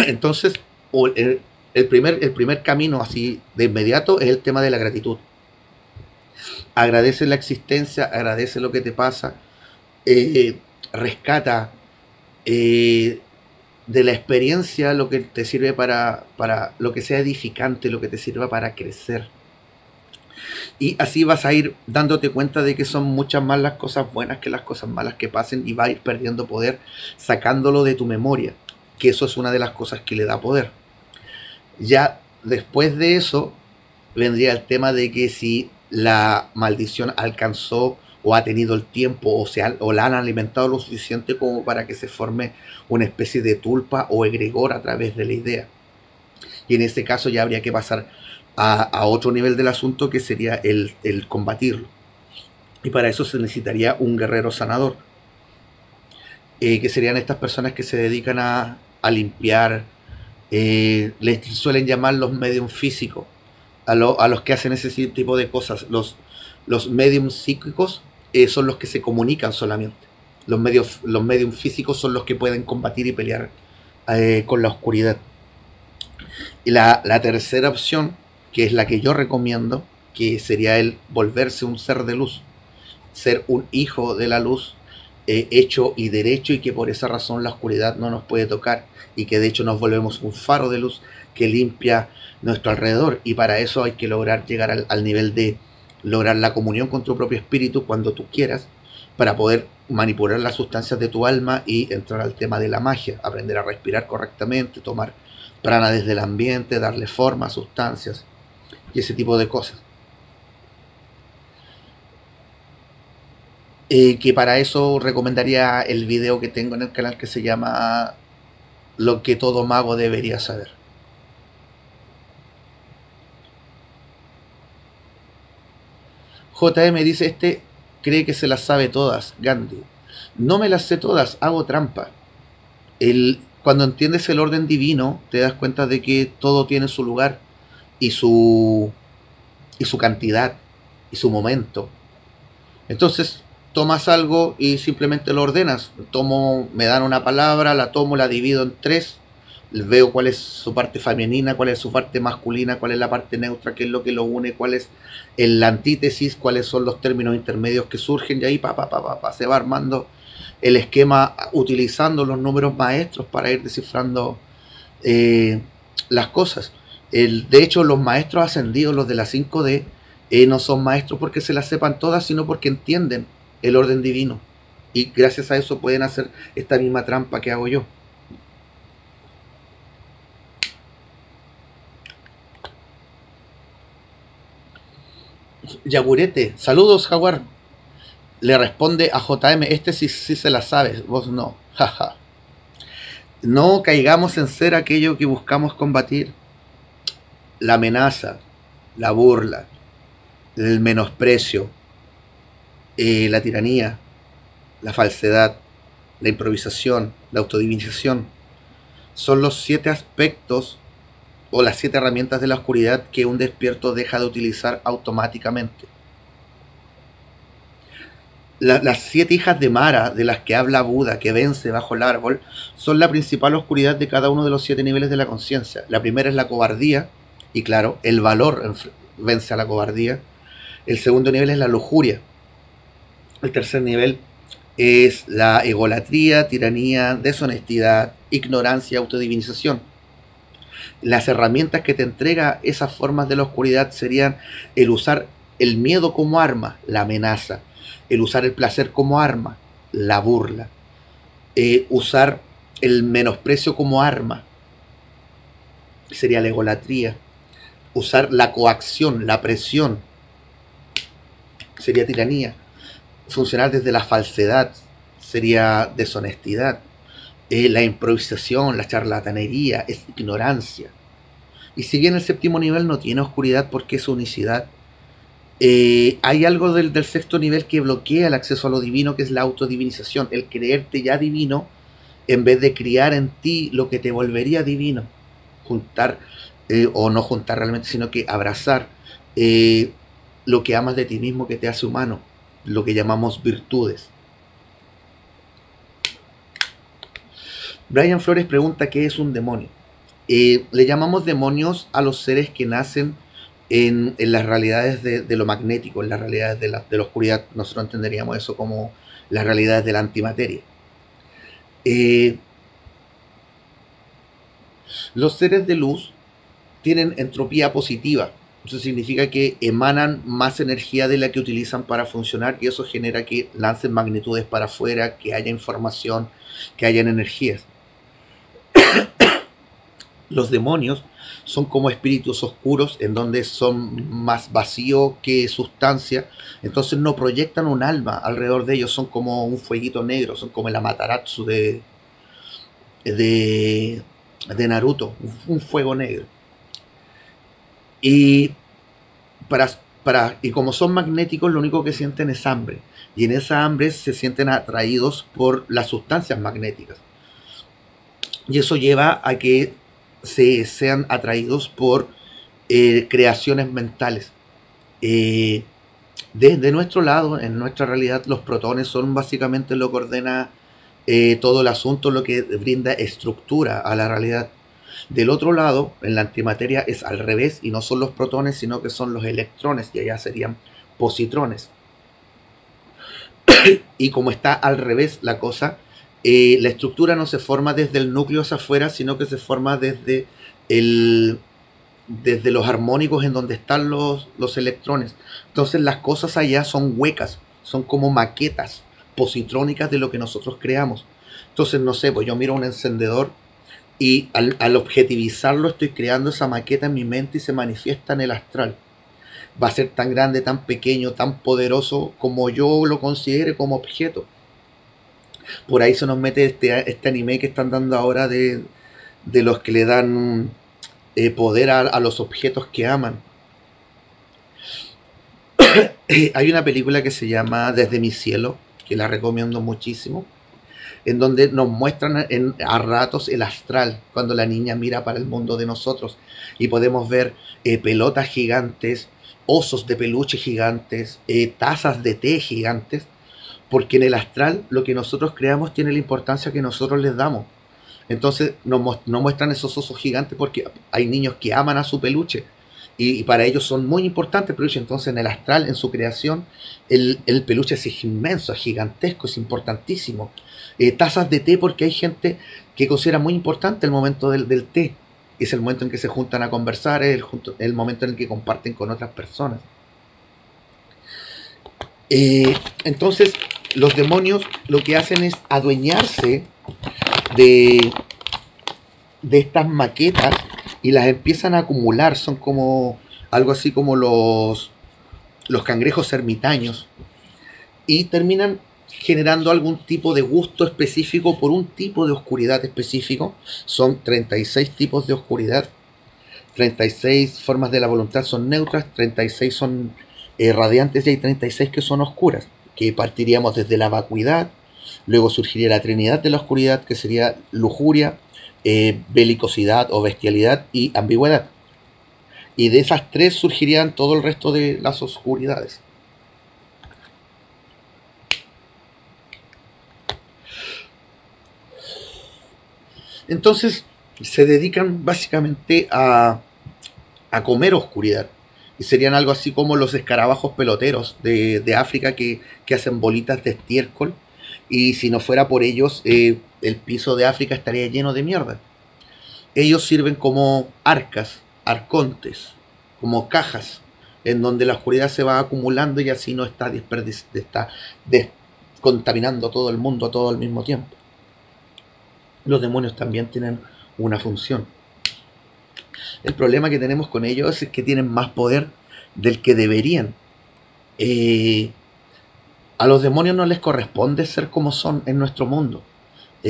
S1: Entonces, el primer camino así de inmediato es el tema de la gratitud. Agradece la existencia, agradece lo que te pasa, rescata de la experiencia lo que te sirve para lo que sea edificante, lo que te sirva para crecer. Y así vas a ir dándote cuenta de que son muchas más las cosas buenas que las cosas malas que pasen y vas a ir perdiendo poder, sacándolo de tu memoria, que eso es una de las cosas que le da poder. Ya después de eso vendría el tema de que si la maldición alcanzó o ha tenido el tiempo o la han alimentado lo suficiente como para que se forme una especie de tulpa o egregor a través de la idea. Y en este caso ya habría que pasar a otro nivel del asunto, que sería el combatirlo. Y para eso se necesitaría un guerrero sanador, que serían estas personas que se dedican a limpiar, les suelen llamar los mediums físicos, a los que hacen ese tipo de cosas. Los mediums psíquicos son los que se comunican solamente. Los mediums físicos son los que pueden combatir y pelear con la oscuridad. Y la tercera opción, que es la que yo recomiendo, que sería el volverse un ser de luz, ser un hijo de la luz, hecho y derecho, y que por esa razón la oscuridad no nos puede tocar, y que de hecho nos volvemos un faro de luz que limpia nuestro alrededor. Y para eso hay que lograr llegar al nivel de lograr la comunión con tu propio espíritu cuando tú quieras, para poder manipular las sustancias de tu alma y entrar al tema de la magia, aprender a respirar correctamente, tomar prana desde el ambiente, darle forma a sustancias y ese tipo de cosas. Que para eso recomendaría el video que tengo en el canal, que se llama Lo que todo mago debería saber. JM dice, cree que se las sabe todas, Gandhi. No me las sé todas, hago trampa. Cuando entiendes el orden divino, te das cuenta de que todo tiene su lugar y su cantidad y su momento. Entonces tomas algo y simplemente lo ordenas. Me dan una palabra, la tomo, la divido en 3, veo cuál es su parte femenina, cuál es su parte masculina, cuál es la parte neutra, qué es lo que lo une, cuál es la antítesis, cuáles son los términos intermedios que surgen, y ahí se va armando el esquema utilizando los números maestros para ir descifrando las cosas. De hecho, los maestros ascendidos, los de la 5D, no son maestros porque se las sepan todas, sino porque entienden el orden divino. Y gracias a eso pueden hacer esta misma trampa que hago yo. Yagurete, saludos Jaguar. Le responde a JM, este sí se la sabe, vos no. Jaja. No caigamos en ser aquello que buscamos combatir. La amenaza, la burla, el menosprecio, la tiranía, la falsedad, la improvisación, la autodivinización. Son los 7 aspectos o las 7 herramientas de la oscuridad que un despierto deja de utilizar automáticamente. Las 7 hijas de Mara, de las que habla Buda, que vence bajo el árbol, son la principal oscuridad de cada uno de los 7 niveles de la conciencia. La primera es la cobardía, y claro, el valor vence a la cobardía. El segundo nivel es la lujuria. El tercer nivel es la egolatría, tiranía, deshonestidad, ignorancia, autodivinización. Las herramientas que te entrega esas formas de la oscuridad serían el usar el miedo como arma, la amenaza, el usar el placer como arma, la burla, usar el menosprecio como arma, sería la egolatría, usar la coacción, la presión, sería tiranía, funcionar desde la falsedad, sería deshonestidad, la improvisación, la charlatanería, es ignorancia. Y si bien el séptimo nivel no tiene oscuridad porque es unicidad, hay algo del sexto nivel que bloquea el acceso a lo divino, que es la autodivinización, el creerte ya divino en vez de criar en ti lo que te volvería divino. Juntar, o no juntar realmente, sino que abrazar lo que amas de ti mismo que te hace humano, lo que llamamos virtudes. Brian Flores pregunta qué es un demonio. Le llamamos demonios a los seres que nacen en las realidades de lo magnético, en las realidades de la oscuridad. Nosotros entenderíamos eso como las realidades de la antimateria. Los seres de luz tienen entropía positiva. Eso significa que emanan más energía de la que utilizan para funcionar, y eso genera que lancen magnitudes para afuera, que haya información, que hayan energías. Los demonios son como espíritus oscuros en donde son más vacío que sustancia, entonces no proyectan un alma alrededor de ellos, son como un fueguito negro, son como el Amaterasu de Naruto, un fuego negro. Y como son magnéticos, lo único que sienten es hambre, y en esa hambre se sienten atraídos por las sustancias magnéticas, y eso lleva a que sean atraídos por creaciones mentales. Desde nuestro lado, en nuestra realidad, los protones son básicamente lo que ordena todo el asunto, lo que brinda estructura a la realidad. Del otro lado, en la antimateria es al revés, y no son los protones, sino que son los electrones, y allá serían positrones. Y como está al revés la cosa, la estructura no se forma desde el núcleo hacia afuera, sino que se forma desde los armónicos en donde están los electrones. Entonces las cosas allá son huecas, son como maquetas positrónicas de lo que nosotros creamos. Entonces, no sé, pues yo miro un encendedor y al objetivizarlo estoy creando esa maqueta en mi mente y se manifiesta en el astral. Va a ser tan grande, tan pequeño, tan poderoso como yo lo considere como objeto. Por ahí se nos mete este anime que están dando ahora de los que le dan poder a los objetos que aman. Hay una película que se llama Desde mi cielo, que la recomiendo muchísimo, en donde nos muestran a ratos el astral, cuando la niña mira para el mundo de nosotros, y podemos ver pelotas gigantes, osos de peluche gigantes, tazas de té gigantes, porque en el astral lo que nosotros creamos tiene la importancia que nosotros les damos. Entonces nos muestran esos osos gigantes porque hay niños que aman a su peluche, y para ellos son muy importantes el peluche. Entonces en el astral, en su creación, el peluche es inmenso, es gigantesco, es importantísimo. Tazas de té porque hay gente que considera muy importante el momento del té. Es el momento en que se juntan a conversar, es el momento en el que comparten con otras personas. Entonces los demonios lo que hacen es adueñarse de estas maquetas y las empiezan a acumular. Son como algo así como los los cangrejos ermitaños, y terminan generando algún tipo de gusto específico por un tipo de oscuridad específico. Son 36 tipos de oscuridad, 36 formas de la voluntad son neutras, 36 son radiantes y hay 36 que son oscuras, que partiríamos desde la vacuidad, luego surgiría la trinidad de la oscuridad, que sería lujuria, belicosidad o bestialidad y ambigüedad. Y de esas tres surgirían todo el resto de las oscuridades. Entonces se dedican básicamente a comer oscuridad. Y serían algo así como los escarabajos peloteros de África que hacen bolitas de estiércol. Y si no fuera por ellos, el piso de África estaría lleno de mierda. Ellos sirven como arcas, arcontes, como cajas, en donde la oscuridad se va acumulando y así no está, está contaminando todo el mundo todo al mismo tiempo. Los demonios también tienen una función. El problema que tenemos con ellos es que tienen más poder del que deberían. A los demonios no les corresponde ser como son en nuestro mundo.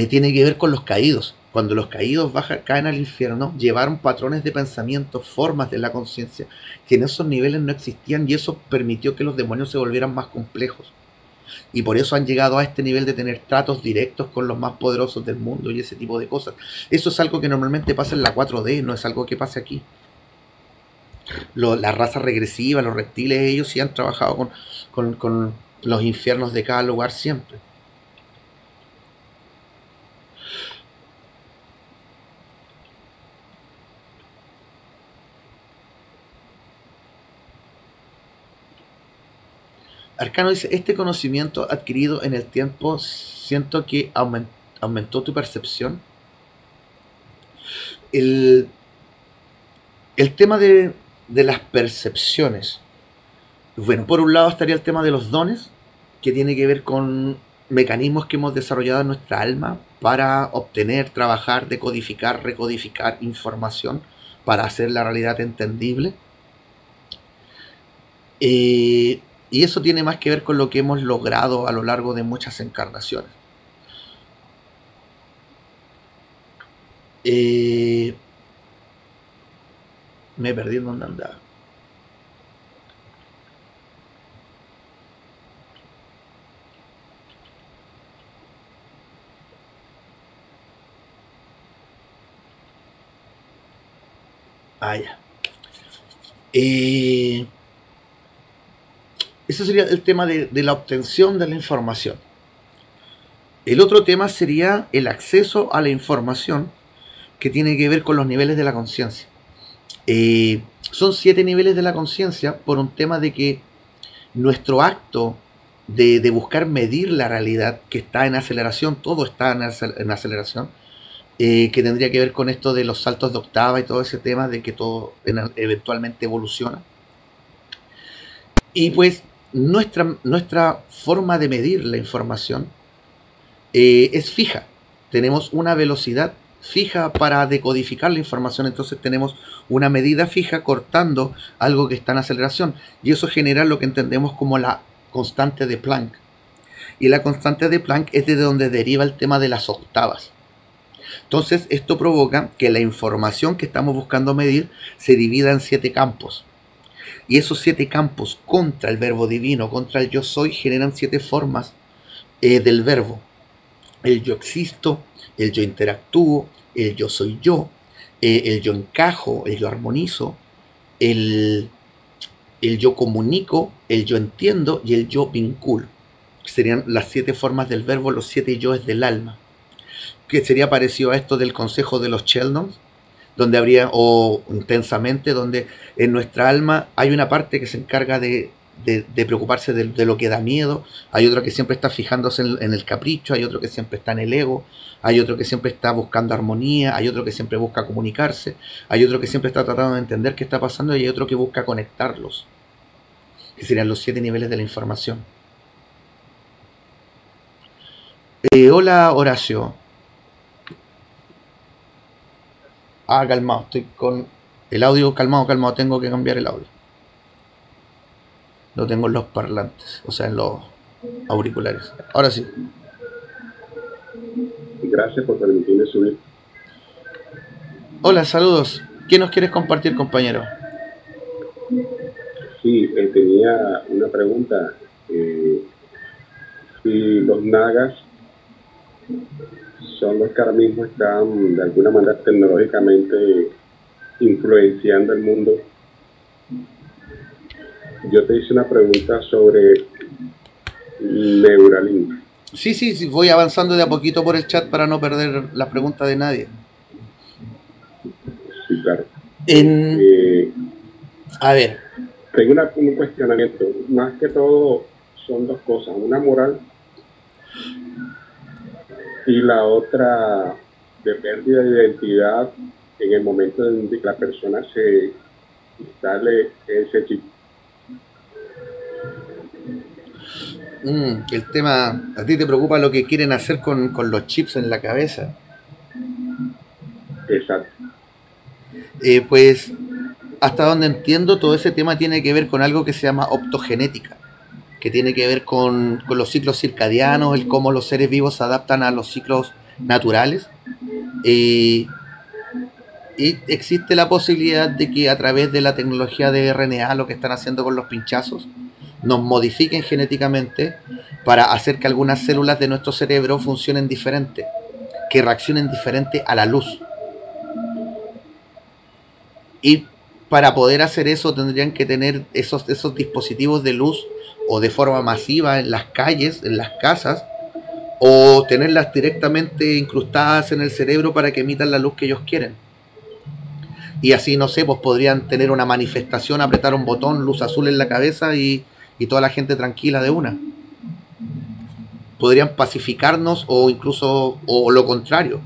S1: Tiene que ver con los caídos. Cuando los caídos caen al infierno, llevaron patrones de pensamiento, formas de la conciencia, que en esos niveles no existían, y eso permitió que los demonios se volvieran más complejos. Y por eso han llegado a este nivel de tener tratos directos con los más poderosos del mundo y ese tipo de cosas. Eso es algo que normalmente pasa en la 4D, no es algo que pase aquí. La raza regresiva, los reptiles, ellos sí han trabajado con los infiernos de cada lugar siempre. Arcano dice, este conocimiento adquirido en el tiempo, siento que aumentó tu percepción. El tema de las percepciones. Bueno, por un lado estaría el tema de los dones, que tiene que ver con mecanismos que hemos desarrollado en nuestra alma para obtener, trabajar, decodificar, recodificar información para hacer la realidad entendible. Y eso tiene más que ver con lo que hemos logrado a lo largo de muchas encarnaciones. Me perdí en dónde andaba. Ah, ya. Ese sería el tema de la obtención de la información. El otro tema sería el acceso a la información, que tiene que ver con los niveles de la conciencia. Son 7 niveles de la conciencia por un tema de que nuestro acto de buscar medir la realidad, que está en aceleración, todo está en aceleración, que tendría que ver con esto de los saltos de octava y todo ese tema de que todo eventualmente evoluciona. Y pues nuestra forma de medir la información es fija. Tenemos una velocidad fija para decodificar la información, entonces tenemos una medida fija cortando algo que está en aceleración, y eso genera lo que entendemos como la constante de Planck. Y la constante de Planck es de donde deriva el tema de las octavas. Entonces esto provoca que la información que estamos buscando medir se divida en 7 campos. Y esos 7 campos contra el verbo divino, contra el yo soy, generan 7 formas del verbo. El yo existo, el yo interactúo, el yo soy yo, el yo encajo, el yo armonizo, el yo comunico, el yo entiendo y el yo vinculo. Serían las 7 formas del verbo, los 7 yoes del alma. Que sería parecido a esto del consejo de los Sheldon, donde habría, o intensamente, donde en nuestra alma hay una parte que se encarga de preocuparse de lo que da miedo, hay otro que siempre está fijándose en el capricho, hay otro que siempre está en el ego, hay otro que siempre está buscando armonía, hay otro que siempre busca comunicarse, hay otro que siempre está tratando de entender qué está pasando y hay otro que busca conectarlos, que serían los 7 niveles de la información. Hola Horacio. Calmado, estoy con el audio, calmado, tengo que cambiar el audio. Lo tengo en los parlantes, o sea, en los auriculares. Ahora sí.
S2: Gracias por permitirme subir.
S1: Hola, saludos. ¿Qué nos quieres compartir, compañero?
S2: Sí, tenía una pregunta. Si los nagas son los que ahora mismo están de alguna manera tecnológicamente influenciando el mundo, yo te hice una pregunta sobre Neuralink.
S1: Sí, sí, sí, voy avanzando de a poquito por el chat para no perder las preguntas de nadie.
S2: Sí, claro.
S1: En... A ver.
S2: Tengo un cuestionamiento. Más que todo son dos cosas. Una moral y la otra de pérdida de identidad en el momento en que la persona se instale ese chip.
S1: El tema, ¿a ti te preocupa lo que quieren hacer con los chips en la cabeza?
S2: Exacto.
S1: Pues, hasta donde entiendo, todo ese tema tiene que ver con algo que se llama optogenética, que tiene que ver con los ciclos circadianos, el cómo los seres vivos se adaptan a los ciclos naturales. Y existe la posibilidad de que a través de la tecnología de RNA, lo que están haciendo con los pinchazos, nos modifiquen genéticamente para hacer que algunas células de nuestro cerebro funcionen diferente, que reaccionen diferente a la luz. Y para poder hacer eso tendrían que tener esos dispositivos de luz o de forma masiva en las calles, en las casas, o tenerlas directamente incrustadas en el cerebro para que emitan la luz que ellos quieren. Y así, no sé, pues podrían tener una manifestación, apretar un botón, luz azul en la cabeza y toda la gente tranquila de una. Podrían pacificarnos o incluso o lo contrario.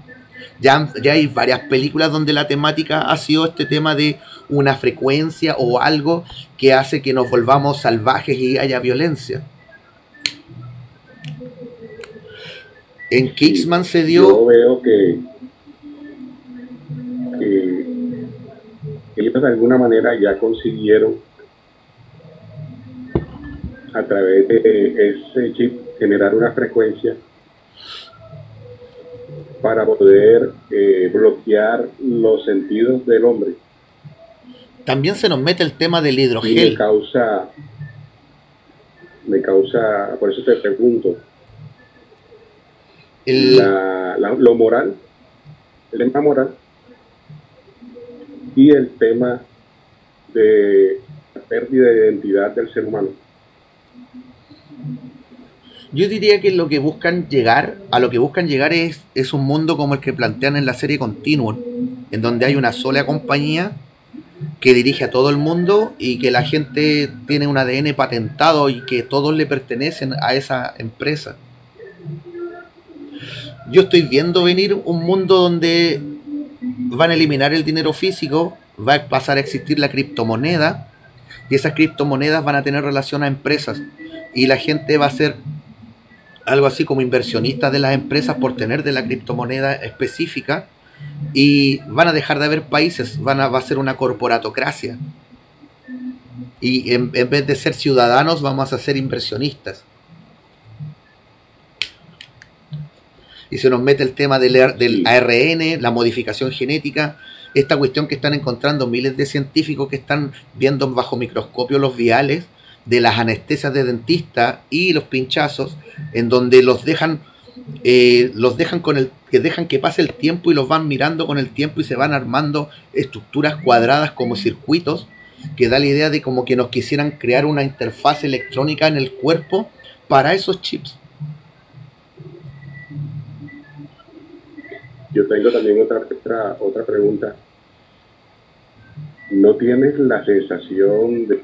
S1: Ya hay varias películas donde la temática ha sido este tema de una frecuencia o algo que hace que nos volvamos salvajes y haya violencia. En Kingsman se dio...
S2: Yo veo que ellos de alguna manera ya consiguieron a través de ese chip generar una frecuencia para poder bloquear los sentidos del hombre.
S1: También se nos mete el tema del hidrogel.
S2: Y me causa, por eso te pregunto, lo moral, el tema moral y el tema de la pérdida de identidad del ser humano.
S1: Yo diría que a lo que buscan llegar es un mundo como el que plantean en la serie Continuum, en donde hay una sola compañía que dirige a todo el mundo y que la gente tiene un ADN patentado y que todos le pertenecen a esa empresa. Yo estoy viendo venir un mundo donde van a eliminar el dinero físico, va a pasar a existir la criptomoneda y esas criptomonedas van a tener relación a empresas y la gente va a ser algo así como inversionistas de las empresas por tener de la criptomoneda específica y van a dejar de haber países, va a ser una corporatocracia y en vez de ser ciudadanos vamos a ser inversionistas. Y se nos mete el tema del ARN, la modificación genética, esta cuestión que están encontrando miles de científicos que están viendo bajo microscopio los viales de las anestesias de dentista y los pinchazos, en donde los dejan que pase el tiempo y los van mirando con el tiempo y se van armando estructuras cuadradas como circuitos, que da la idea de como que nos quisieran crear una interfaz electrónica en el cuerpo para esos chips.
S2: Yo tengo también otra pregunta. ¿No tienes la sensación de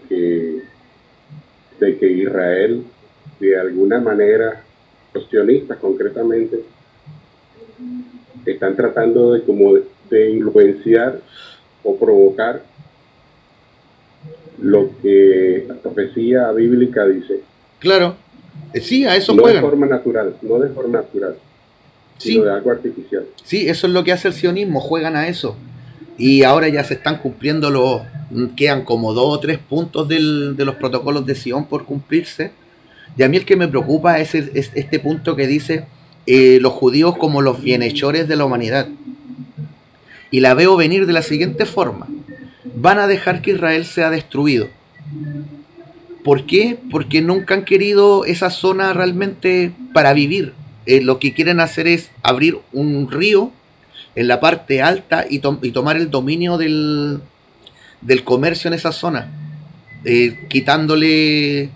S2: que Israel, de alguna manera, los sionistas concretamente, están tratando de influenciar o provocar lo que la profecía bíblica dice?
S1: Claro, sí, a eso
S2: no
S1: juegan.
S2: No de forma natural,
S1: sí,
S2: sino de algo artificial.
S1: Sí, eso es lo que hace el sionismo, juegan a eso. Y ahora ya se están cumpliendo quedan como 2 o 3 puntos de los protocolos de Sion por cumplirse. Y a mí el que me preocupa es este punto que dice los judíos como los bienhechores de la humanidad. Y la veo venir de la siguiente forma: van a dejar que Israel sea destruido. ¿Por qué? Porque nunca han querido esa zona realmente para vivir. Lo que quieren hacer es abrir un río en la parte alta y tomar el dominio del comercio en esa zona, quitándole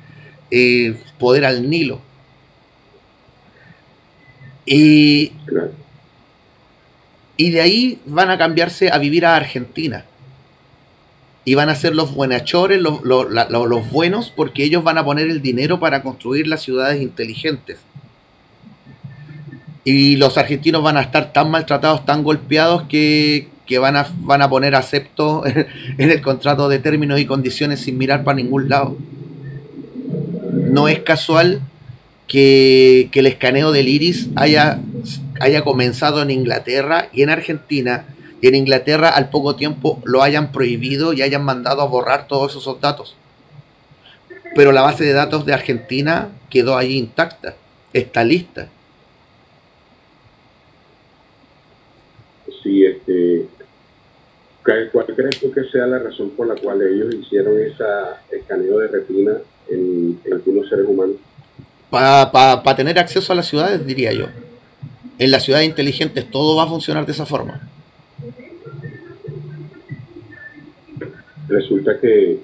S1: poder al Nilo. Y de ahí van a cambiarse a vivir a Argentina. Y van a ser los buenachores, los buenos, porque ellos van a poner el dinero para construir las ciudades inteligentes. Y los argentinos van a estar tan maltratados, tan golpeados, que van a poner acepto en el contrato de términos y condiciones sin mirar para ningún lado. No es casual que el escaneo del iris haya comenzado en Inglaterra y en Argentina, y en Inglaterra al poco tiempo lo hayan prohibido y hayan mandado a borrar todos esos datos. Pero la base de datos de Argentina quedó ahí intacta, está lista.
S2: Sí, ¿cuál crees tú que sea la razón por la cual ellos hicieron ese escaneo de retina en algunos seres humanos?
S1: Para tener acceso a las ciudades, diría yo. En las ciudades inteligentes todo va a funcionar de esa forma.
S2: Resulta que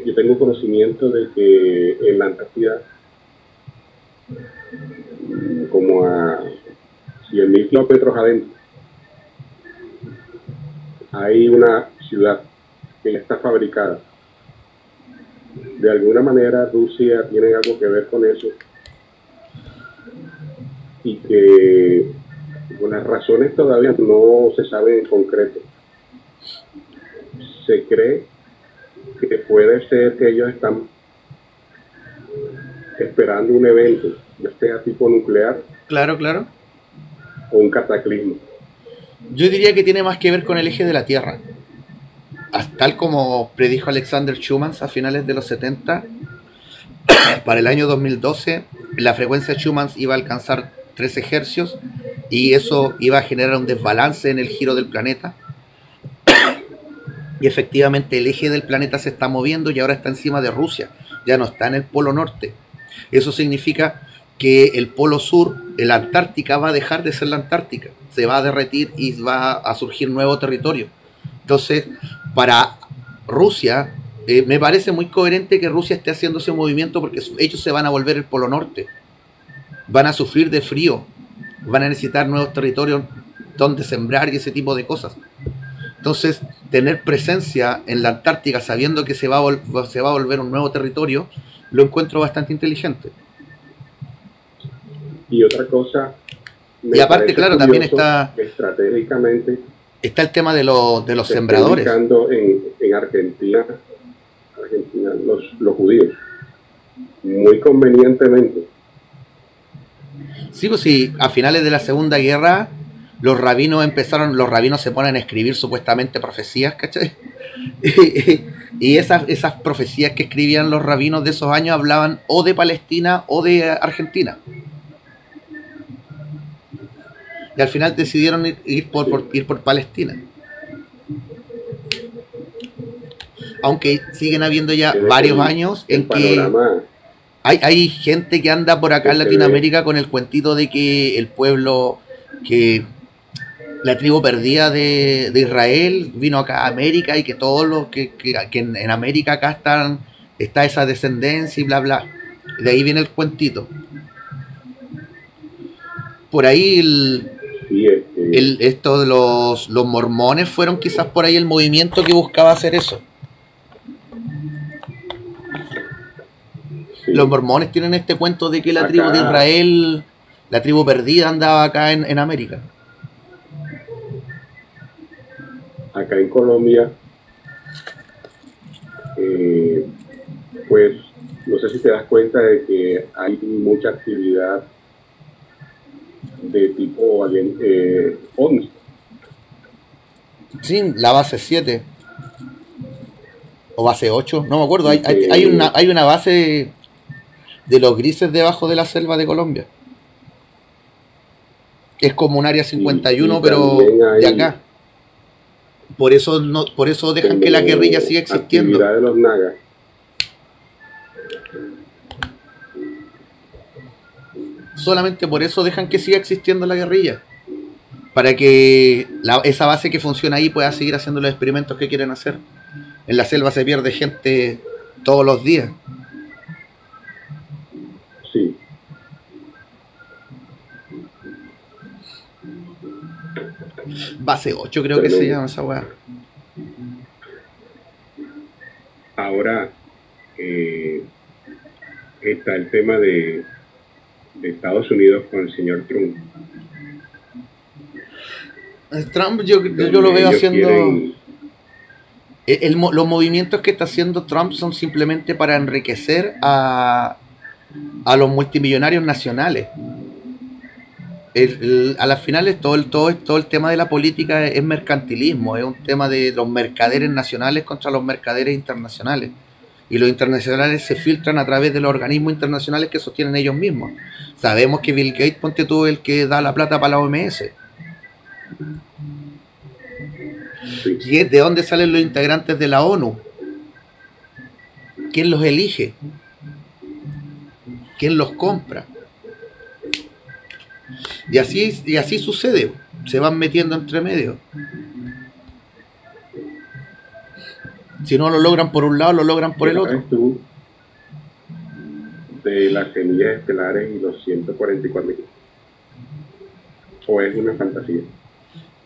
S2: yo tengo conocimiento de que en la Antártida, como a 100.000 kilómetros adentro, hay una ciudad que ya está fabricada. De alguna manera Rusia tiene algo que ver con eso, y que por las razones todavía no se sabe en concreto. Se cree que puede ser que ellos están esperando un evento, ya sea tipo nuclear.
S1: Claro, claro.
S2: O un cataclismo.
S1: Yo diría que tiene más que ver con el eje de la Tierra. Tal como predijo Alexander Schumann a finales de los 70, para el año 2012 la frecuencia Schumann iba a alcanzar 13 hercios y eso iba a generar un desbalance en el giro del planeta. Y efectivamente el eje del planeta se está moviendo y ahora está encima de Rusia, ya no está en el polo norte. Eso significa que el polo sur, la Antártica, va a dejar de ser la Antártica, se va a derretir y va a surgir nuevo territorio. Entonces, para Rusia, me parece muy coherente que Rusia esté haciendo ese movimiento, porque ellos se van a volver el polo norte, van a sufrir de frío, van a necesitar nuevos territorios donde sembrar y ese tipo de cosas. Entonces, tener presencia en la Antártica sabiendo que se va a volver un nuevo territorio, lo encuentro bastante inteligente.
S2: Y otra cosa,
S1: y aparte, claro, también está
S2: estratégicamente
S1: el tema de los sembradores.
S2: En Argentina los judíos, muy convenientemente.
S1: Sí, pues sí, a finales de la Segunda Guerra los rabinos se ponen a escribir supuestamente profecías, ¿cachai? Y esas profecías que escribían los rabinos de esos años hablaban o de Palestina o de Argentina. Y al final decidieron ir por Palestina. Aunque siguen habiendo ya varios años en que hay gente que anda por acá en Latinoamérica con el cuentito de que el pueblo, que la tribu perdida de Israel vino acá a América y que todos los que en América acá está esa descendencia y bla bla. De ahí viene el cuentito. Por ahí esto de los mormones fueron quizás por ahí el movimiento que buscaba hacer eso. Sí. Los mormones tienen este cuento de que la tribu de Israel, la tribu perdida, andaba acá en América.
S2: Acá en Colombia, pues no sé si te das cuenta de que hay mucha actividad de tipo OVNI.
S1: Sí, la base 7. o base 8, no me acuerdo,
S2: y que
S1: hay una base de los grises debajo de la selva de Colombia. Es como un área
S2: y
S1: 51, pero
S2: también
S1: de
S2: hay
S1: acá. Por eso no, por eso dejan que la guerrilla
S2: como
S1: siga existiendo.
S2: actividad de los nagas.
S1: Solamente por eso dejan que siga existiendo la guerrilla. Para que esa base que funciona ahí pueda seguir haciendo los experimentos que quieren hacer. En la selva se pierde gente todos los días.
S2: Sí,
S1: Base 8 creo que se
S2: tremendo.
S1: llama esa weá.
S2: Ahora eh, está el tema de Estados Unidos con el señor Trump,
S1: Trump yo lo
S2: donde
S1: veo
S2: ellos
S1: haciendo...
S2: quieren,
S1: Los movimientos que está haciendo Trump son simplemente para enriquecer a los multimillonarios nacionales. A las finales todo el tema de la política es mercantilismo, es un tema de los mercaderes nacionales contra los mercaderes internacionales. Y los internacionales se filtran a través de los organismos internacionales que sostienen ellos mismos. Sabemos que Bill Gates, ponte tú, el que da la plata para la OMS.
S2: sí,
S1: ¿Y de dónde salen los integrantes de la ONU? ¿Quién los elige? ¿Quién los compra? Y así sucede. Se van metiendo entre medio. Si no lo logran por un lado, lo logran por
S2: ¿qué
S1: el otro.
S2: sabes tú de las semillas estelares y los 144? ¿O es una fantasía?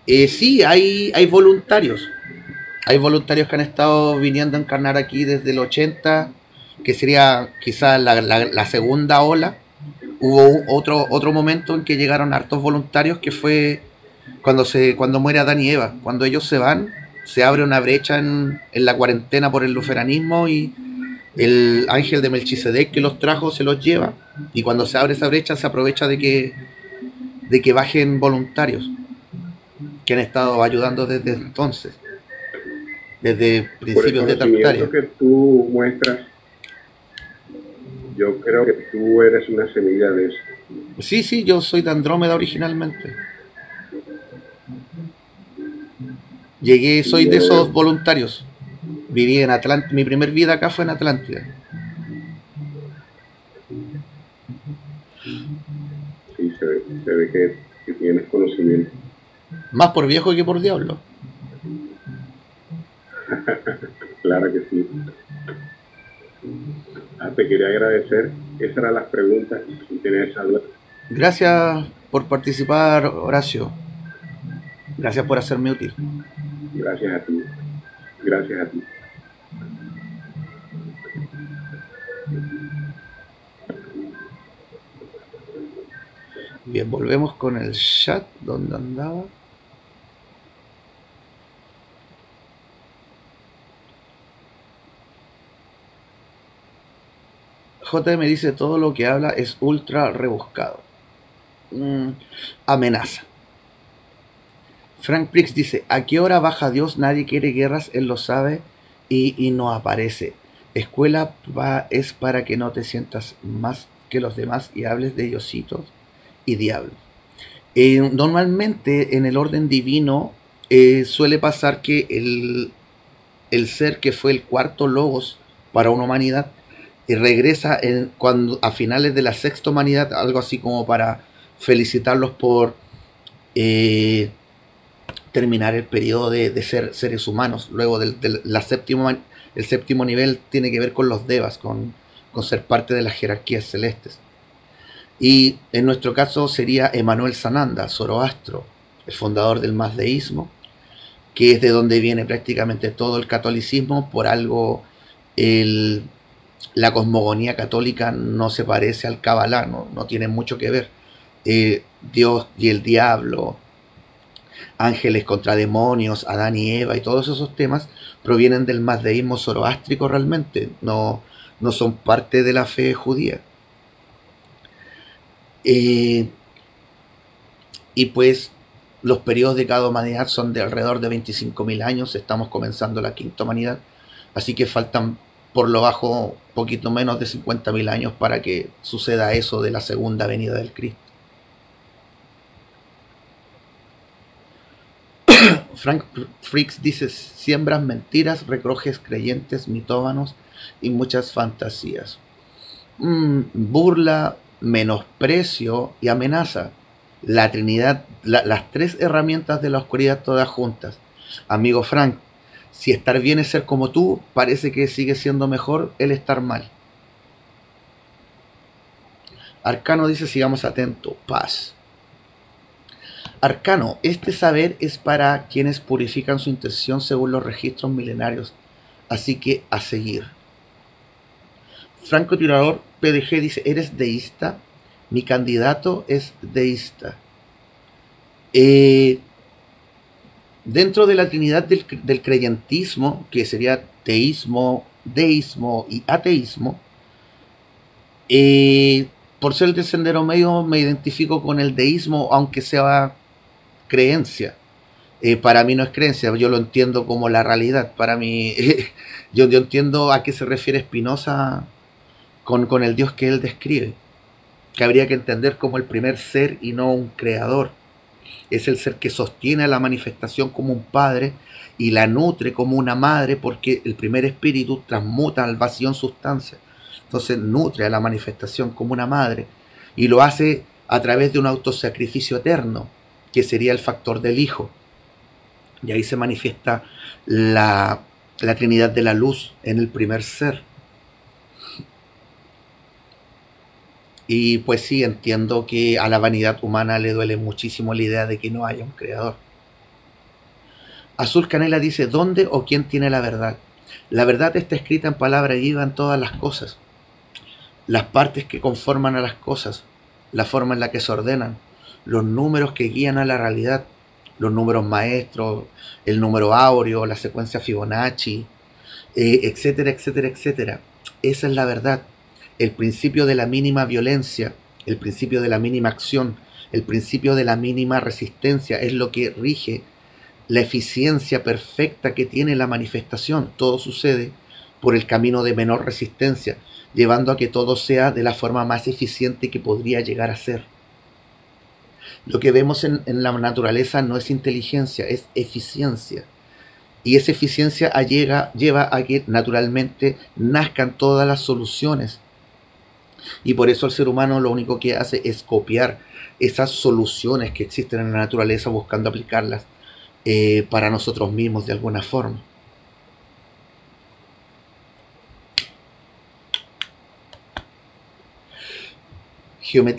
S1: Sí, hay voluntarios. Hay voluntarios que han estado viniendo a encarnar aquí desde el 80, que sería quizás la segunda ola. Hubo otro momento en que llegaron hartos voluntarios, que fue cuando muere Adán y Eva. Cuando ellos se van, se abre una brecha en la cuarentena por el luteranismo, y el ángel de Melquisedec que los trajo se los lleva. Y cuando se abre esa brecha, se aprovecha de que bajen voluntarios que han estado ayudando desde entonces, desde
S2: Por el
S1: principios de
S2: conocimiento
S1: Tartaria.
S2: que tú muestras, yo creo que tú eres una semilla de eso.
S1: Sí, sí, yo soy de Andrómeda originalmente. Soy de esos
S2: Yo,
S1: voluntarios. Viví en Atlántida, mi primer vida acá fue en Atlántida.
S2: sí, se ve que tienes conocimiento.
S1: Más por viejo que por diablo.
S2: Claro que sí. Te quería agradecer. Esas eran las preguntas. Si tienes algo,
S1: Gracias por participar, Horacio. Gracias por hacerme útil.
S2: gracias a ti. Gracias a ti.
S1: Bien, volvemos con el chat donde andaba. JM dice: todo lo que habla es ultra rebuscado. Amenaza. Frank Prix dice: ¿a qué hora baja Dios? Nadie quiere guerras, él lo sabe y no aparece. Escuela es para que no te sientas más que los demás y hables de diositos y diablos. Normalmente en el orden divino suele pasar que el ser que fue el cuarto logos para una humanidad y regresa a finales de la sexta humanidad, algo así como para felicitarlos por terminar el periodo de ser seres humanos. Luego el séptimo nivel tiene que ver con los devas, con ser parte de las jerarquías celestes. Y en nuestro caso sería Emanuel Sananda, Zoroastro, el fundador del mazdeísmo, que es de donde viene prácticamente todo el catolicismo. Por algo la cosmogonía católica no se parece al Kabbalah, no tiene mucho que ver. Dios y el diablo, ángeles contra demonios, Adán y Eva y todos esos temas provienen del mazdeísmo zoroástrico realmente, no son parte de la fe judía. Y pues los periodos de cada humanidad son de alrededor de 25.000 años, estamos comenzando la quinta humanidad, Así que faltan por lo bajo poquito menos de 50.000 años para que suceda eso de la segunda venida del Cristo. Frank Freaks dice: siembras mentiras, recoges creyentes, mitómanos y muchas fantasías. Burla, menosprecio y amenaza. La Trinidad, las tres herramientas de la oscuridad todas juntas. Amigo Frank, si estar bien es ser como tú, parece que sigue siendo mejor el estar mal. Arcano dice: sigamos atentos, paz. Arcano, este saber es para quienes purifican su intención según los registros milenarios, así que a seguir. Franco Tirador PDG dice: ¿eres deísta? Mi candidato es deísta. Dentro de la trinidad del creyentismo, que sería teísmo, deísmo y ateísmo, por ser del sendero medio me identifico con el deísmo, aunque sea creencia. Para mí no es creencia, yo lo entiendo como la realidad. Para mí, yo entiendo a qué se refiere Spinoza con el Dios que él describe, que habría que entender como el primer ser y no un creador. Es el ser que sostiene a la manifestación como un padre y la nutre como una madre, porque el primer espíritu transmuta al vacío en sustancia. Entonces nutre a la manifestación como una madre y lo hace a través de un autosacrificio eterno, que sería el factor del Hijo. Y ahí se manifiesta la Trinidad de la Luz en el primer ser. Y pues sí, entiendo que a la vanidad humana le duele muchísimo la idea de que no haya un creador. Azul Canela dice: ¿dónde o quién tiene la verdad? La verdad está escrita en palabra viva en todas las cosas. Las partes que conforman a las cosas, la forma en la que se ordenan, los números que guían a la realidad, los números maestros, el número áureo, la secuencia Fibonacci, etcétera, etcétera, etcétera. Esa es la verdad. El principio de la mínima violencia, el principio de la mínima acción, el principio de la mínima resistencia es lo que rige la eficiencia perfecta que tiene la manifestación. Todo sucede por el camino de menor resistencia, llevando a que todo sea de la forma más eficiente que podría llegar a ser. Lo que vemos en la naturaleza no es inteligencia, es eficiencia. Y esa eficiencia lleva a que naturalmente nazcan todas las soluciones. Y por eso el ser humano lo único que hace es copiar esas soluciones que existen en la naturaleza, buscando aplicarlas para nosotros mismos de alguna forma.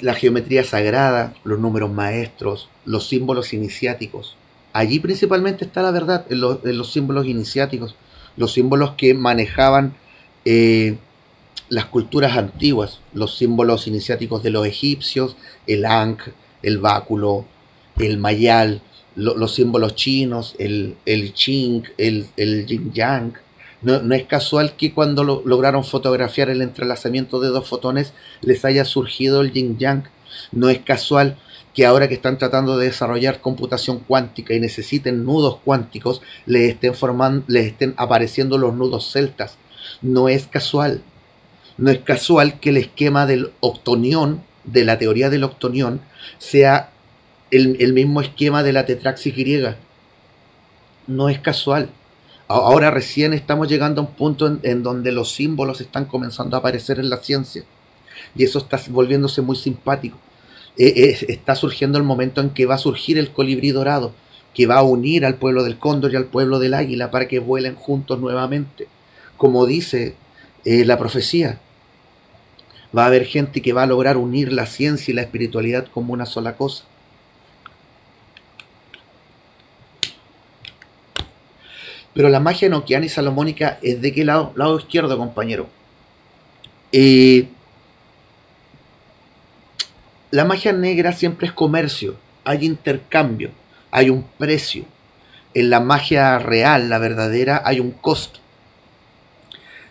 S1: La geometría sagrada, los números maestros, los símbolos iniciáticos. Allí principalmente está la verdad, en los símbolos iniciáticos, los símbolos que manejaban las culturas antiguas, los símbolos iniciáticos de los egipcios, el Ankh, el báculo, el mayal, los símbolos chinos, el Qing, el Yin Yang. No es casual que cuando lograron fotografiar el entrelazamiento de dos fotones les haya surgido el Yin Yang. No es casual que ahora que están tratando de desarrollar computación cuántica y necesiten nudos cuánticos, les estén apareciendo los nudos celtas. No es casual. No es casual que el esquema del octonión, de la teoría del octonión, sea el mismo esquema de la tetraxis griega. No es casual. Ahora recién estamos llegando a un punto en donde los símbolos están comenzando a aparecer en la ciencia. Y eso está volviéndose muy simpático. Está surgiendo el momento en que va a surgir el colibrí dorado, que va a unir al pueblo del cóndor y al pueblo del águila para que vuelen juntos nuevamente. Como dice la profecía, va a haber gente que va a lograr unir la ciencia y la espiritualidad como una sola cosa. Pero la magia enoquiana y salomónica es de qué lado? Lado izquierdo, compañero. La magia negra siempre es comercio, hay intercambio, hay un precio. En la magia real, la verdadera, hay un costo.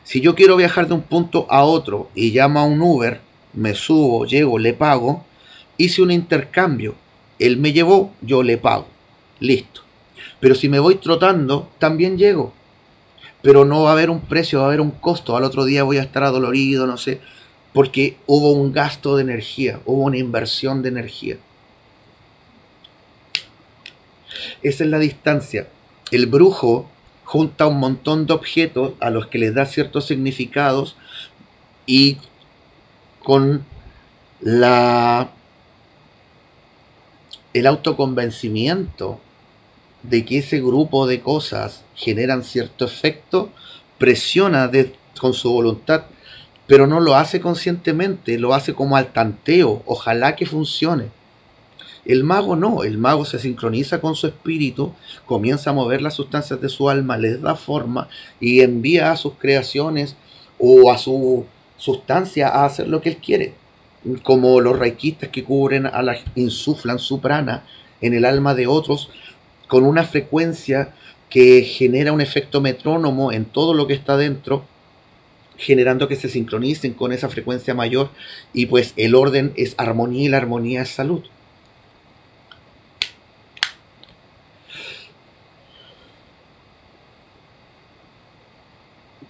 S1: Si yo quiero viajar de un punto a otro y llamo a un Uber, me subo, llego, le pago, hice un intercambio. Él me llevó, yo le pago. Listo. Pero si me voy trotando, también llego. pero no va a haber un precio, va a haber un costo. Al otro día voy a estar adolorido, no sé, porque hubo un gasto de energía, hubo una inversión de energía. Esa es la distancia. El brujo junta un montón de objetos a los que les da ciertos significados y con el autoconvencimiento de que ese grupo de cosas generan cierto efecto, presiona con su voluntad, pero no lo hace conscientemente, lo hace como al tanteo, ojalá que funcione. El mago no, el mago se sincroniza con su espíritu, comienza a mover las sustancias de su alma, les da forma y envía a sus creaciones o a su sustancia a hacer lo que él quiere. Como los reikistas que insuflan su prana en el alma de otros con una frecuencia que genera un efecto metrónomo en todo lo que está dentro, generando que se sincronicen con esa frecuencia mayor, y pues el orden es armonía y la armonía es salud.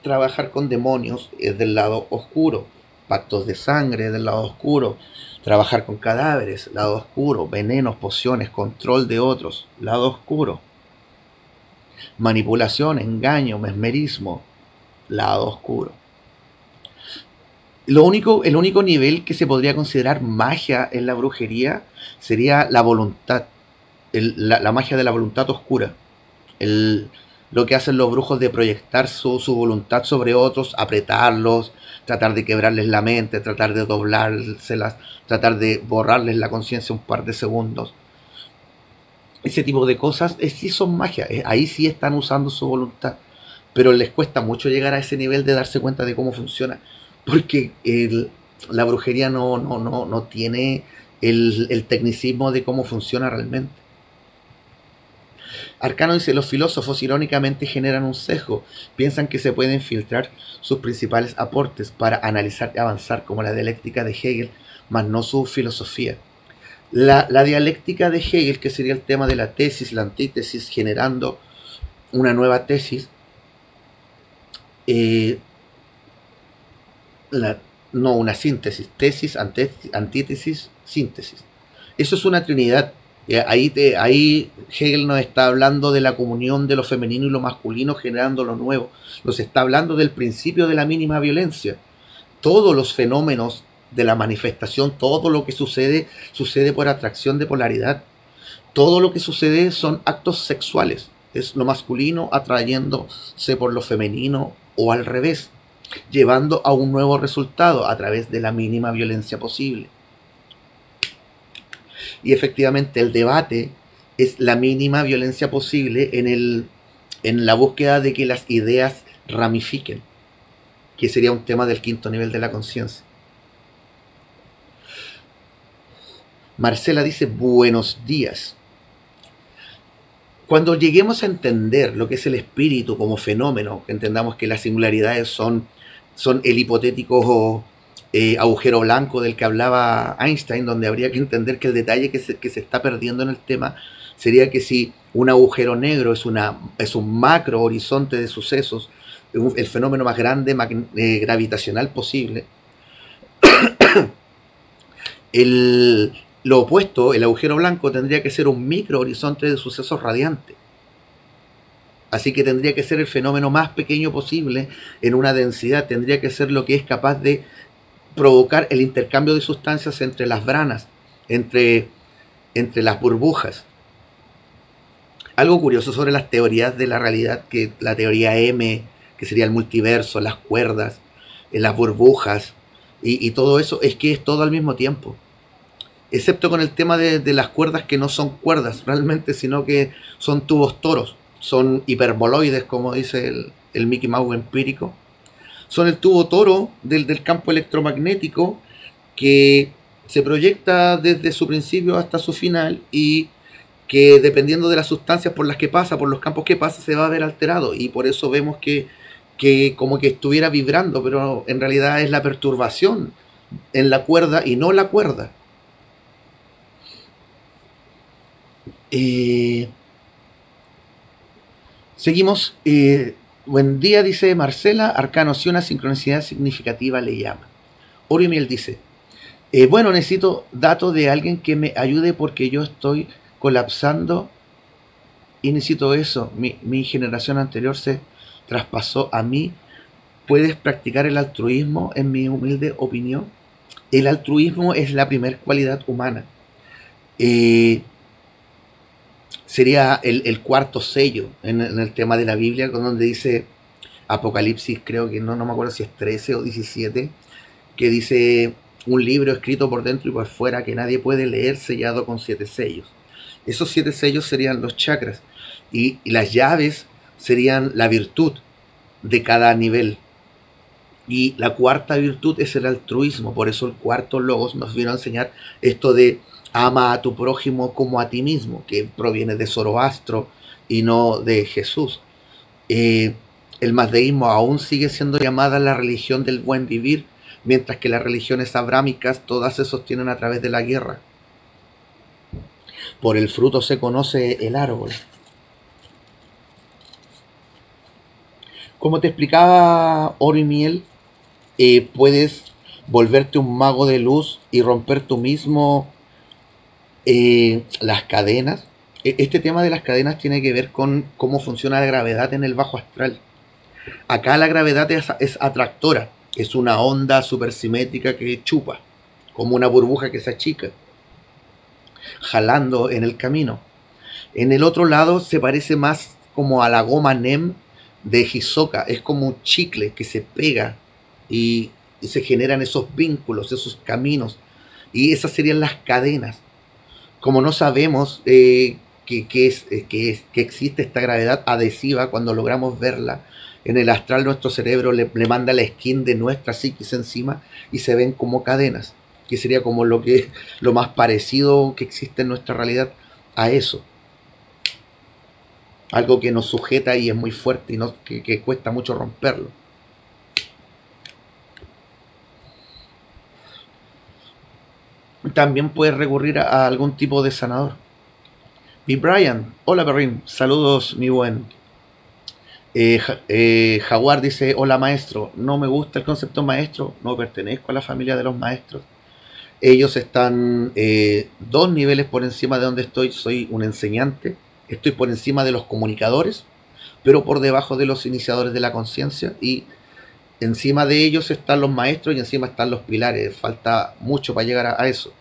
S1: Trabajar con demonios es del lado oscuro, pactos de sangre del lado oscuro, trabajar con cadáveres, lado oscuro, venenos, pociones, control de otros, lado oscuro, manipulación, engaño, mesmerismo, lado oscuro. El único nivel que se podría considerar magia en la brujería sería la voluntad, la magia de la voluntad oscura. Lo que hacen los brujos de proyectar su voluntad sobre otros, apretarlos, tratar de quebrarles la mente, tratar de doblárselas, tratar de borrarles la conciencia un par de segundos. Ese tipo de cosas sí son magia, ahí sí están usando su voluntad, pero les cuesta mucho llegar a ese nivel de darse cuenta de cómo funciona, porque la brujería no tiene el tecnicismo de cómo funciona realmente. Arcano dice, los filósofos irónicamente generan un sesgo, piensan que se pueden filtrar sus principales aportes para analizar y avanzar, como la dialéctica de Hegel, más no su filosofía. La dialéctica de Hegel, que sería el tema de la tesis, la antítesis, generando una nueva tesis, no una síntesis, tesis, antítesis, síntesis. Eso es una trinidad. Ahí Hegel nos está hablando de la comunión de lo femenino y lo masculino generando lo nuevo. Nos está hablando del principio de la mínima violencia. Todos los fenómenos de la manifestación, todo lo que sucede por atracción de polaridad. Todo lo que sucede son actos sexuales. Es lo masculino atrayéndose por lo femenino o al revés, llevando a un nuevo resultado a través de la mínima violencia posible. Y efectivamente el debate es la mínima violencia posible en la búsqueda de que las ideas ramifiquen, que sería un tema del quinto nivel de la conciencia. Marcela dice, buenos días. Cuando lleguemos a entender lo que es el espíritu como fenómeno, que entendamos que las singularidades son el hipotético agujero blanco del que hablaba Einstein, donde habría que entender que el detalle que se está perdiendo en el tema sería que si un agujero negro es un macro horizonte de sucesos, el fenómeno más grande gravitacional posible, lo opuesto, el agujero blanco, tendría que ser un micro horizonte de sucesos radiante. Así que tendría que ser el fenómeno más pequeño posible en una densidad, tendría que ser lo que es capaz de provocar el intercambio de sustancias entre las branas, entre las burbujas. Algo curioso sobre las teorías de la realidad, que la teoría M, que sería el multiverso, las cuerdas, las burbujas y todo eso, es que es todo al mismo tiempo. Excepto con el tema de las cuerdas, que no son cuerdas realmente, sino que son tubos toros, son hiperboloides, como dice el Mickey Mouse empírico. Son el tubo toro del campo electromagnético que se proyecta desde su principio hasta su final, y que dependiendo de las sustancias por las que pasa, por los campos que pasa, se va a ver alterado, y por eso vemos que como que estuviera vibrando, pero en realidad es la perturbación en la cuerda y no la cuerda. Seguimos. Buen día, dice Marcela. Arcano, si una sincronicidad significativa le llama. Orimiel dice, bueno, necesito datos de alguien que me ayude porque yo estoy colapsando y necesito eso. Mi generación anterior se traspasó a mí. ¿Puedes practicar el altruismo, en mi humilde opinión? El altruismo es la primera cualidad humana. Sería el cuarto sello en el tema de la Biblia, con donde dice Apocalipsis, creo que no me acuerdo si es 13 o 17, que dice un libro escrito por dentro y por fuera que nadie puede leer, sellado con 7 sellos. Esos 7 sellos serían los chakras y las llaves serían la virtud de cada nivel. Y la cuarta virtud es el altruismo. Por eso el cuarto logos nos vino a enseñar esto de ama a tu prójimo como a ti mismo, que proviene de Zoroastro y no de Jesús. El mazdeísmo aún sigue siendo llamada la religión del buen vivir, mientras que las religiones abrámicas todas se sostienen a través de la guerra. Por el fruto se conoce el árbol. Como te explicaba Orimiel, puedes volverte un mago de luz y romper tú mismo las cadenas. Este tema de las cadenas tiene que ver con cómo funciona la gravedad en el bajo astral. Acá la gravedad es atractora, es una onda supersimétrica que chupa, como una burbuja que se achica, jalando en el camino. En el otro lado se parece más como a la goma NEM de Hisoka, es como un chicle que se pega y se generan esos vínculos, esos caminos, y esas serían las cadenas. Como no sabemos que existe esta gravedad adhesiva, cuando logramos verla en el astral, nuestro cerebro le manda la skin de nuestra psiquis encima y se ven como cadenas, que sería como lo más parecido que existe en nuestra realidad a eso. Algo que nos sujeta y es muy fuerte y que cuesta mucho romperlo. También puedes recurrir a algún tipo de sanador. Mi Brian, hola Perrin, saludos mi buen. Jaguar dice, hola maestro, no me gusta el concepto maestro, no pertenezco a la familia de los maestros. Ellos están 2 niveles por encima de donde estoy, soy un enseñante, estoy por encima de los comunicadores, pero por debajo de los iniciadores de la conciencia, y encima de ellos están los maestros y encima están los pilares. Falta mucho para llegar a eso.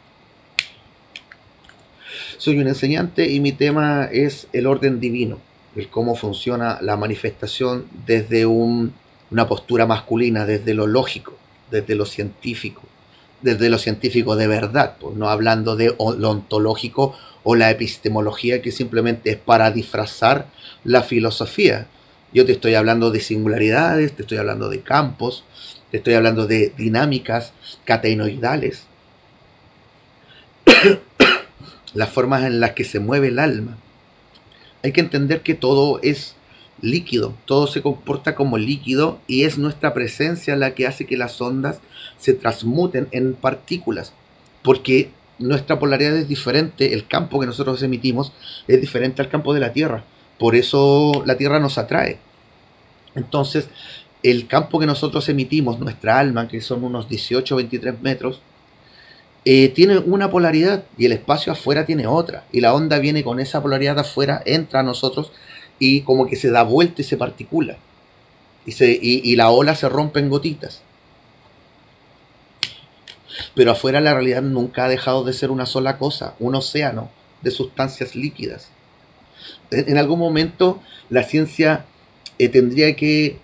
S1: Soy un enseñante y mi tema es el orden divino, el cómo funciona la manifestación desde una postura masculina, desde lo lógico, desde lo científico de verdad, pues no hablando de lo ontológico o la epistemología, que simplemente es para disfrazar la filosofía. Yo te estoy hablando de singularidades, te estoy hablando de campos, te estoy hablando de dinámicas cateinoidales, las formas en las que se mueve el alma. Hay que entender que todo es líquido, todo se comporta como líquido y es nuestra presencia la que hace que las ondas se transmuten en partículas, porque nuestra polaridad es diferente, el campo que nosotros emitimos es diferente al campo de la Tierra, por eso la Tierra nos atrae. Entonces, el campo que nosotros emitimos, nuestra alma, que son unos 18 o 23 metros, tiene una polaridad y el espacio afuera tiene otra, y la onda viene con esa polaridad afuera, entra a nosotros y como que se da vuelta y se particula, y la ola se rompe en gotitas. Pero afuera la realidad nunca ha dejado de ser una sola cosa, un océano de sustancias líquidas. En algún momento la ciencia tendría que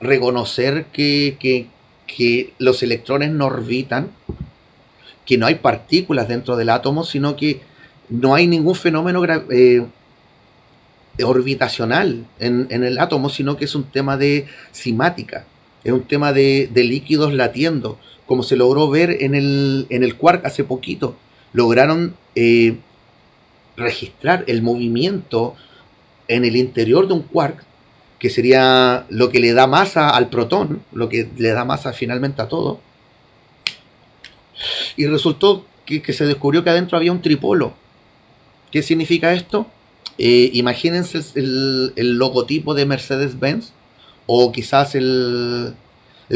S1: reconocer que los electrones no orbitan, que no hay partículas dentro del átomo, sino que no hay ningún fenómeno orbitacional en el átomo, sino que es un tema de cimática, es un tema de líquidos latiendo, como se logró ver en el quark hace poquito. Lograron registrar el movimiento en el interior de un quark, que sería lo que le da masa al protón, lo que le da masa finalmente a todo. Y resultó que se descubrió que adentro había un tripolo. ¿Qué significa esto? Imagínense el logotipo de Mercedes-Benz, o quizás el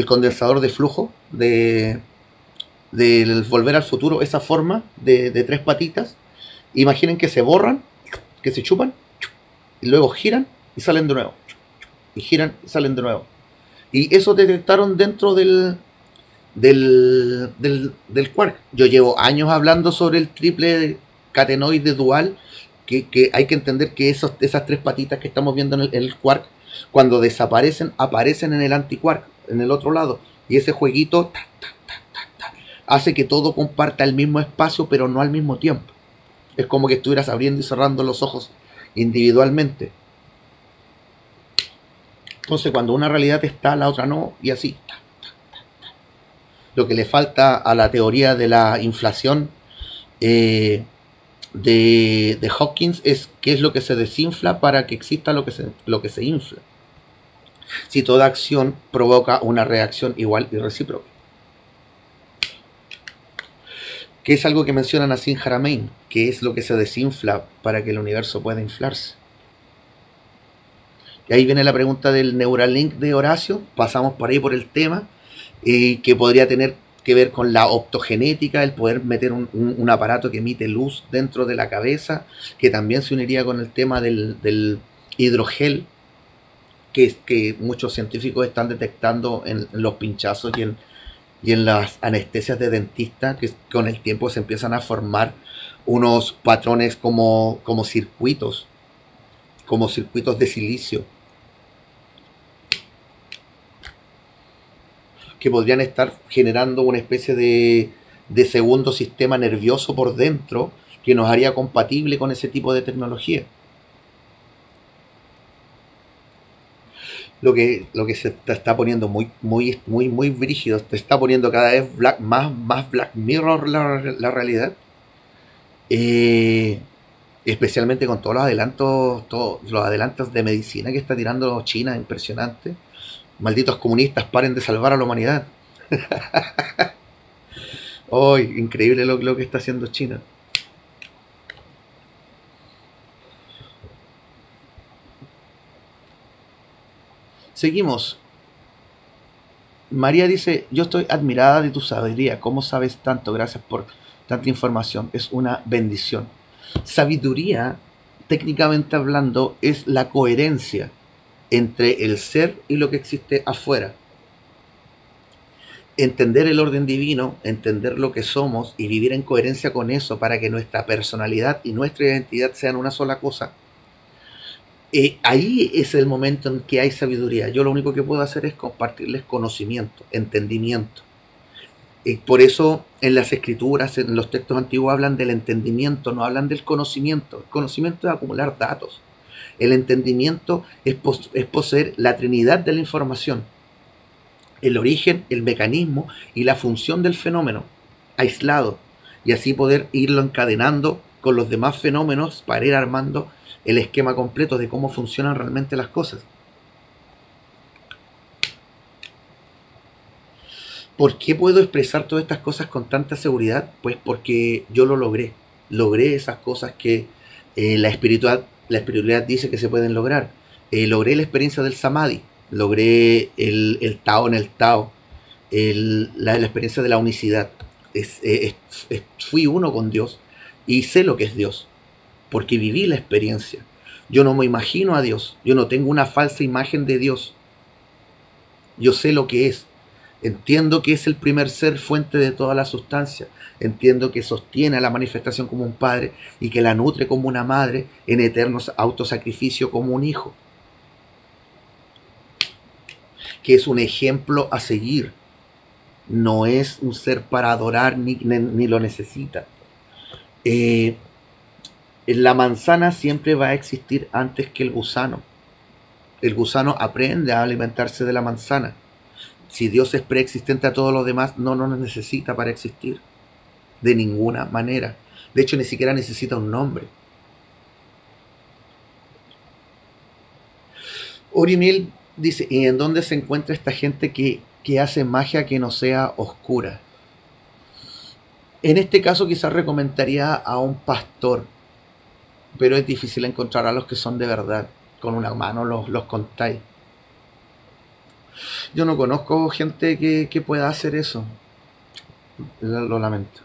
S1: condensador de flujo del Volver al Futuro, esa forma de tres patitas. Imaginen que se borran, que se chupan, y luego giran y salen de nuevo. Y giran y salen de nuevo. Y eso detectaron dentro del quark. Yo llevo años hablando sobre el triple catenoide dual, que hay que entender que esas tres patitas que estamos viendo en el quark, cuando desaparecen, aparecen en el antiquark, en el otro lado. Y ese jueguito hace que todo comparta el mismo espacio, pero no al mismo tiempo. Es como que estuvieras abriendo y cerrando los ojos individualmente. Entonces, cuando una realidad está, la otra no, y así. Lo que le falta a la teoría de la inflación de Hawkins es qué es lo que se desinfla para que exista lo que se infla. Si toda acción provoca una reacción igual y recíproca. Que es algo que menciona Nassim Haramein, que es lo que se desinfla para que el universo pueda inflarse. Y ahí viene la pregunta del Neuralink de Horacio, pasamos por ahí por el tema, que podría tener que ver con la optogenética, el poder meter un aparato que emite luz dentro de la cabeza, que también se uniría con el tema del hidrogel, que muchos científicos están detectando en los pinchazos y en las anestesias de dentista, que con el tiempo se empiezan a formar unos patrones como circuitos de silicio, que podrían estar generando una especie de segundo sistema nervioso por dentro que nos haría compatible con ese tipo de tecnología. Lo que se te está poniendo muy brígido, te está poniendo cada vez más Black Mirror la realidad. Especialmente con todos los adelantos de medicina que está tirando China, impresionante. Malditos comunistas, paren de salvar a la humanidad. Oh, increíble lo que está haciendo China. Seguimos. María dice, yo estoy admirada de tu sabiduría. ¿Cómo sabes tanto? Gracias por tanta información. Es una bendición. Sabiduría, técnicamente hablando, es la coherencia entre el ser y lo que existe afuera. Entender el orden divino, entender lo que somos y vivir en coherencia con eso para que nuestra personalidad y nuestra identidad sean una sola cosa. Ahí es el momento en que hay sabiduría. Yo lo único que puedo hacer es compartirles conocimiento, entendimiento. Por eso en las escrituras, en los textos antiguos hablan del entendimiento, no hablan del conocimiento. El conocimiento es acumular datos. El entendimiento es poseer la trinidad de la información. El origen, el mecanismo y la función del fenómeno, aislado. Y así poder irlo encadenando con los demás fenómenos para ir armando el esquema completo de cómo funcionan realmente las cosas. ¿Por qué puedo expresar todas estas cosas con tanta seguridad? Pues porque yo lo logré. Logré esas cosas que la espiritualidad dice que se pueden lograr. Logré la experiencia del Samadhi. Logré el Tao en el Tao. La experiencia de la unicidad. Fui uno con Dios y sé lo que es Dios. Porque viví la experiencia. Yo no me imagino a Dios. Yo no tengo una falsa imagen de Dios. Yo sé lo que es. Entiendo que es el primer ser fuente de toda la sustancia. Entiendo que sostiene a la manifestación como un padre y que la nutre como una madre en eterno autosacrificio como un hijo. Que es un ejemplo a seguir. No es un ser para adorar ni lo necesita. La manzana siempre va a existir antes que el gusano. El gusano aprende a alimentarse de la manzana. Si Dios es preexistente a todos los demás, no nos necesita para existir. De ninguna manera. De hecho, ni siquiera necesita un nombre. Orimil dice, ¿y en dónde se encuentra esta gente que hace magia que no sea oscura? En este caso quizás recomendaría a un pastor, pero es difícil encontrar a los que son de verdad. Con una mano los contáis. Yo no conozco gente que pueda hacer eso. Lo lamento.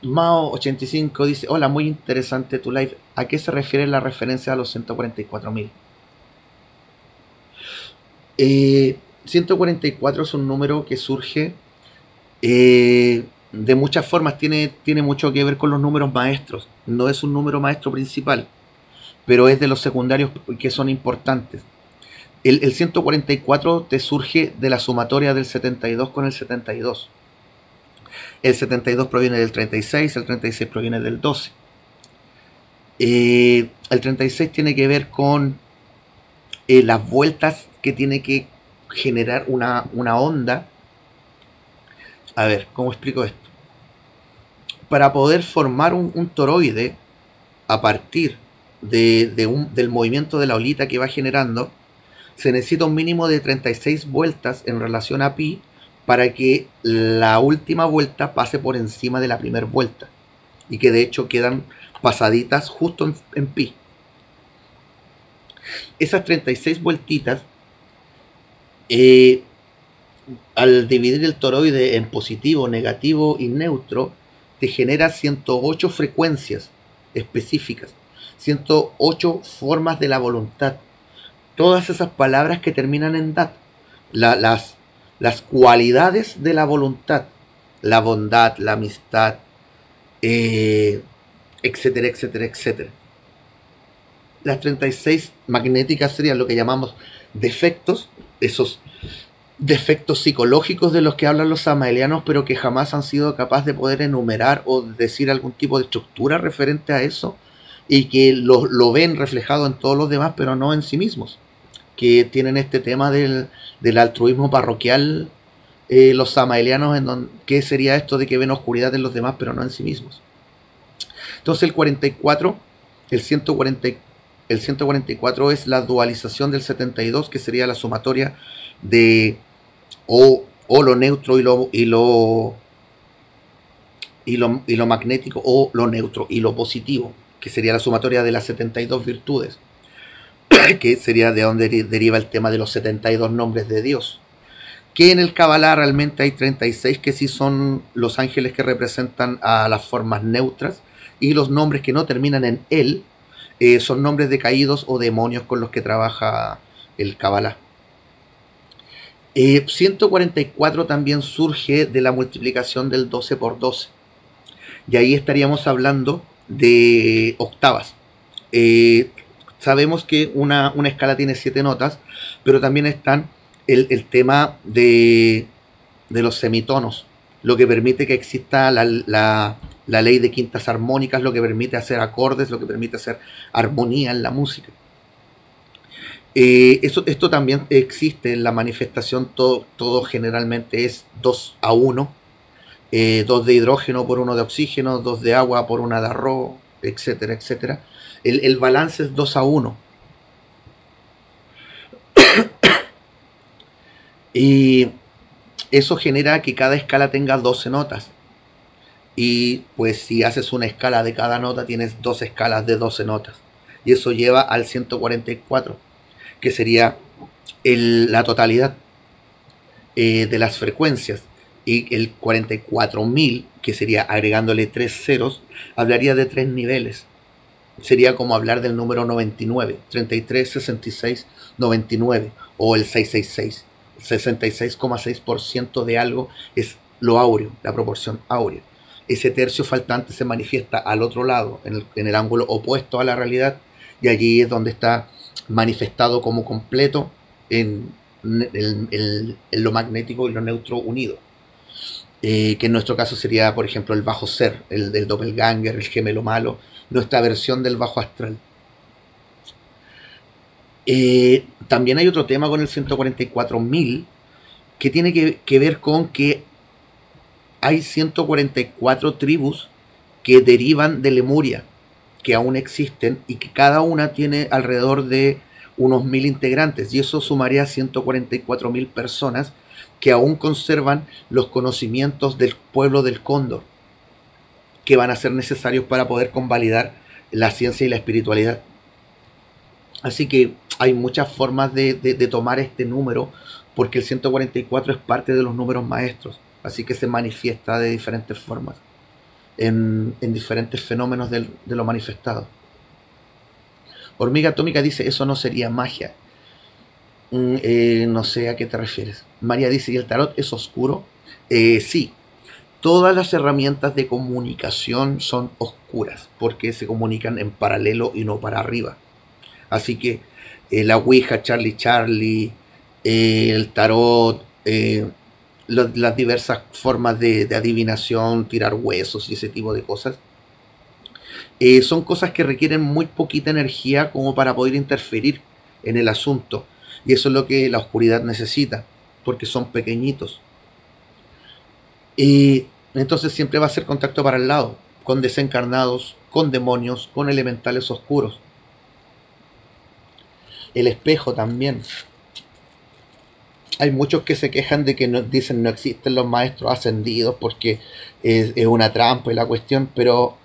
S1: Mao85 dice: hola, muy interesante tu live. ¿A qué se refiere la referencia a los 144.000? 144 es un número que surge de muchas formas. Tiene mucho que ver con los números maestros. No es un número maestro principal, pero es de los secundarios que son importantes. El 144 te surge de la sumatoria del 72 con el 72. El 72 proviene del 36, el 36 proviene del 12. El 36 tiene que ver con las vueltas que tiene que generar una onda. A ver, ¿cómo explico esto? Para poder formar un toroide a partir del movimiento de la olita que va generando, se necesita un mínimo de 36 vueltas en relación a pi para que la última vuelta pase por encima de la primera vuelta, y que de hecho quedan pasaditas justo en pi. Esas 36 vueltitas, al dividir el toroide en positivo, negativo y neutro, te genera 108 frecuencias específicas, 108 formas de la voluntad. Todas esas palabras que terminan en dat, las cualidades de la voluntad, la bondad, la amistad, etcétera, etcétera, etcétera. Las 36 magnéticas serían lo que llamamos defectos, esos defectos psicológicos de los que hablan los samaelianos, pero que jamás han sido capaces de poder enumerar o decir algún tipo de estructura referente a eso, y que lo ven reflejado en todos los demás, pero no en sí mismos, que tienen este tema del altruismo parroquial, los samaelianos, ¿qué sería esto de que ven oscuridad en los demás, pero no en sí mismos? Entonces el 44, el 144 es la dualización del 72, que sería la sumatoria de o lo neutro y lo magnético, o lo neutro y lo positivo, que sería la sumatoria de las 72 virtudes, que sería de donde deriva el tema de los 72 nombres de Dios, que en el Kabbalah realmente hay 36 que sí son los ángeles que representan a las formas neutras, y los nombres que no terminan en él son nombres de caídos o demonios con los que trabaja el Kabbalah. 144 también surge de la multiplicación del 12 por 12, y ahí estaríamos hablando de octavas. Sabemos que una escala tiene 7 notas, pero también están el tema de los semitonos, lo que permite que exista la ley de quintas armónicas, lo que permite hacer acordes, lo que permite hacer armonía en la música. Esto también existe en la manifestación. Todo generalmente es 2 a 1, 2 de hidrógeno por 1 de oxígeno, 2 de agua por 1 de arroz, etcétera, etcétera. El balance es 2 a 1. Y eso genera que cada escala tenga 12 notas. Y pues si haces una escala de cada nota, tienes 2 escalas de 12 notas. Y eso lleva al 144, que sería la totalidad de las frecuencias. Y el 44.000, que sería agregándole 3 ceros, hablaría de 3 niveles. Sería como hablar del número 99, 33, 66, 99, o el 666. 66,6% de algo es lo áureo, la proporción áurea. Ese tercio faltante se manifiesta al otro lado, en el ángulo opuesto a la realidad, y allí es donde está manifestado como completo en lo magnético y lo neutro unido, que en nuestro caso sería, por ejemplo, el bajo ser, el doppelganger, el gemelo malo, nuestra versión del bajo astral. También hay otro tema con el 144.000 que tiene que ver con que hay 144 tribus que derivan de Lemuria, que aún existen, y que cada una tiene alrededor de unos 1000 integrantes, y eso sumaría 144.000 personas que aún conservan los conocimientos del pueblo del cóndor, que van a ser necesarios para poder convalidar la ciencia y la espiritualidad. Así que hay muchas formas de tomar este número, porque el 144 es parte de los números maestros, así que se manifiesta de diferentes formas, en diferentes fenómenos de lo manifestado. Hormiga Atómica dice, eso no sería magia. No sé a qué te refieres. María dice, ¿y el tarot es oscuro? Sí, todas las herramientas de comunicación son oscuras, porque se comunican en paralelo y no para arriba. Así que la Ouija, Charlie, el tarot, las diversas formas de adivinación, tirar huesos y ese tipo de cosas, son cosas que requieren muy poquita energía como para poder interferir en el asunto. Y eso es lo que la oscuridad necesita, porque son pequeñitos. Y entonces siempre va a ser contacto para el lado, con desencarnados, con demonios, con elementales oscuros. El espejo también. Hay muchos que se quejan de que dicen no existen los maestros ascendidos porque es una trampa y la cuestión, pero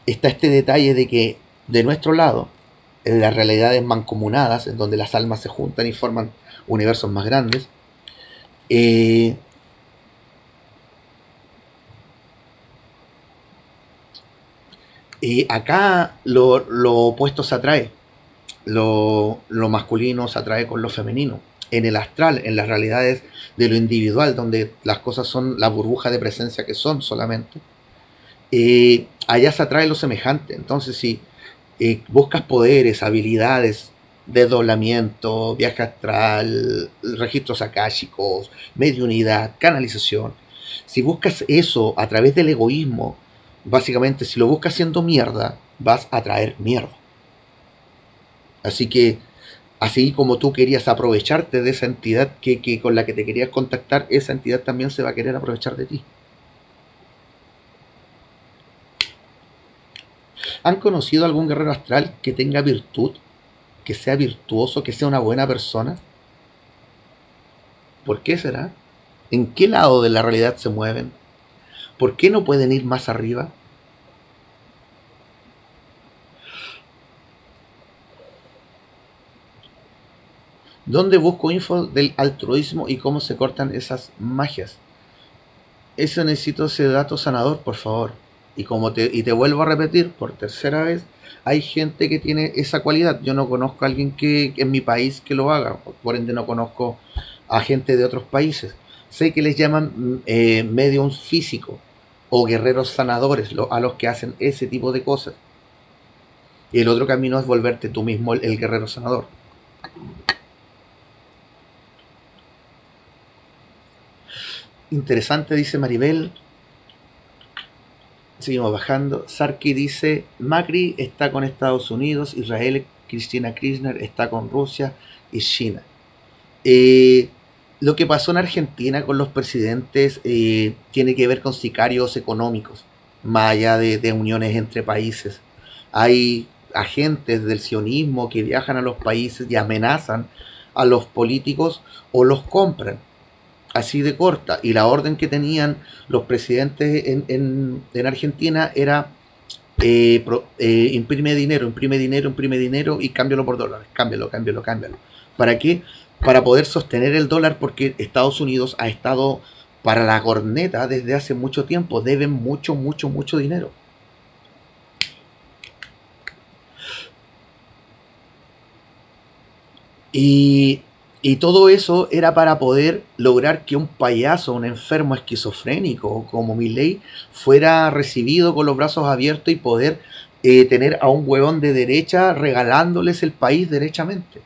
S1: está este detalle de que de nuestro lado, en las realidades mancomunadas, en donde las almas se juntan y forman universos más grandes, acá lo opuesto se atrae, lo masculino se atrae con lo femenino. En el astral, en las realidades de lo individual, donde las cosas son la burbuja de presencia que son solamente, allá se atrae lo semejante. Entonces, si buscas poderes, habilidades, desdoblamiento, viaje astral, registros akáshicos, mediunidad, canalización, si buscas eso a través del egoísmo, básicamente, si lo buscas siendo mierda, vas a traer mierda. Así que, así como tú querías aprovecharte de esa entidad con la que te querías contactar, esa entidad también se va a querer aprovechar de ti. ¿Han conocido algún guerrero astral que tenga virtud? Que sea virtuoso, que sea una buena persona. ¿Por qué será? ¿En qué lado de la realidad se mueven? ¿Por qué no pueden ir más arriba? ¿Dónde busco info del altruismo y cómo se cortan esas magias? Eso necesito ese dato sanador, por favor. Y te vuelvo a repetir por tercera vez, hay gente que tiene esa cualidad. Yo no conozco a alguien que en mi país que lo haga, por ende no conozco a gente de otros países. Sé que les llaman mediums físicos o guerreros sanadores a los que hacen ese tipo de cosas. Y el otro camino es volverte tú mismo el guerrero sanador. Interesante, dice Maribel. Seguimos bajando. Sarki dice, Macri está con Estados Unidos, Israel, Cristina Kirchner está con Rusia y China. Lo que pasó en Argentina con los presidentes tiene que ver con sicarios económicos, más allá de uniones entre países. Hay agentes del sionismo que viajan a los países y amenazan a los políticos o los compran. Así de corta. Y la orden que tenían los presidentes en Argentina era imprime dinero y cámbialo por dólares. Cámbialo. ¿Para qué? Para poder sostener el dólar, porque Estados Unidos ha estado para la corneta desde hace mucho tiempo. Deben mucho dinero. Y todo eso era para poder lograr que un payaso, un enfermo esquizofrénico como Milei fuera recibido con los brazos abiertos y poder tener a un huevón de derecha regalándoles el país derechamente.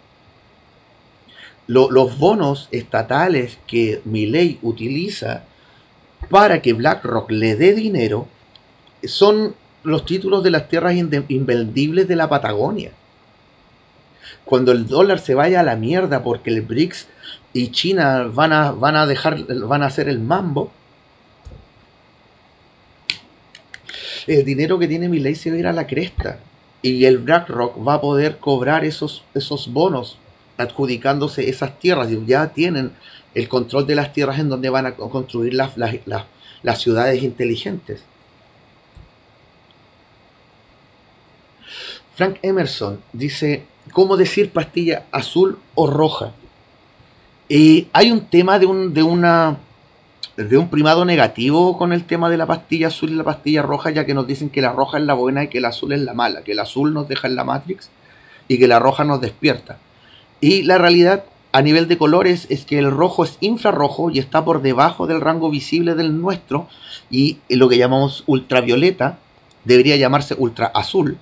S1: Los bonos estatales que Milei utiliza para que BlackRock le dé dinero son los títulos de las tierras invendibles de la Patagonia. Cuando el dólar se vaya a la mierda porque el BRICS y China van a hacer el mambo, el dinero que tiene Milei se va a ir a la cresta y el BlackRock va a poder cobrar esos bonos adjudicándose esas tierras. Y ya tienen el control de las tierras en donde van a construir las ciudades inteligentes. Frank Emerson dice, ¿cómo decir pastilla azul o roja? Hay un tema de un primado negativo con el tema de la pastilla azul y la pastilla roja, ya que nos dicen que la roja es la buena y que el azul es la mala, que el azul nos deja en la Matrix y que la roja nos despierta. Y la realidad a nivel de colores es que el rojo es infrarrojo y está por debajo del rango visible del nuestro, y lo que llamamos ultravioleta debería llamarse ultra azul,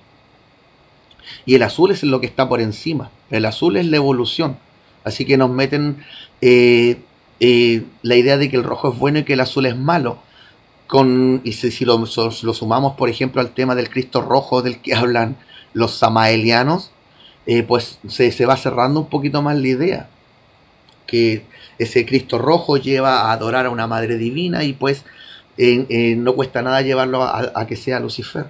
S1: y el azul es lo que está por encima. El azul es la evolución. Así que nos meten la idea de que el rojo es bueno y que el azul es malo. Y si lo sumamos, por ejemplo, al tema del Cristo rojo del que hablan los samaelianos, pues se va cerrando un poquito más la idea. Que ese Cristo rojo lleva a adorar a una madre divina, y pues no cuesta nada llevarlo a que sea Lucifer.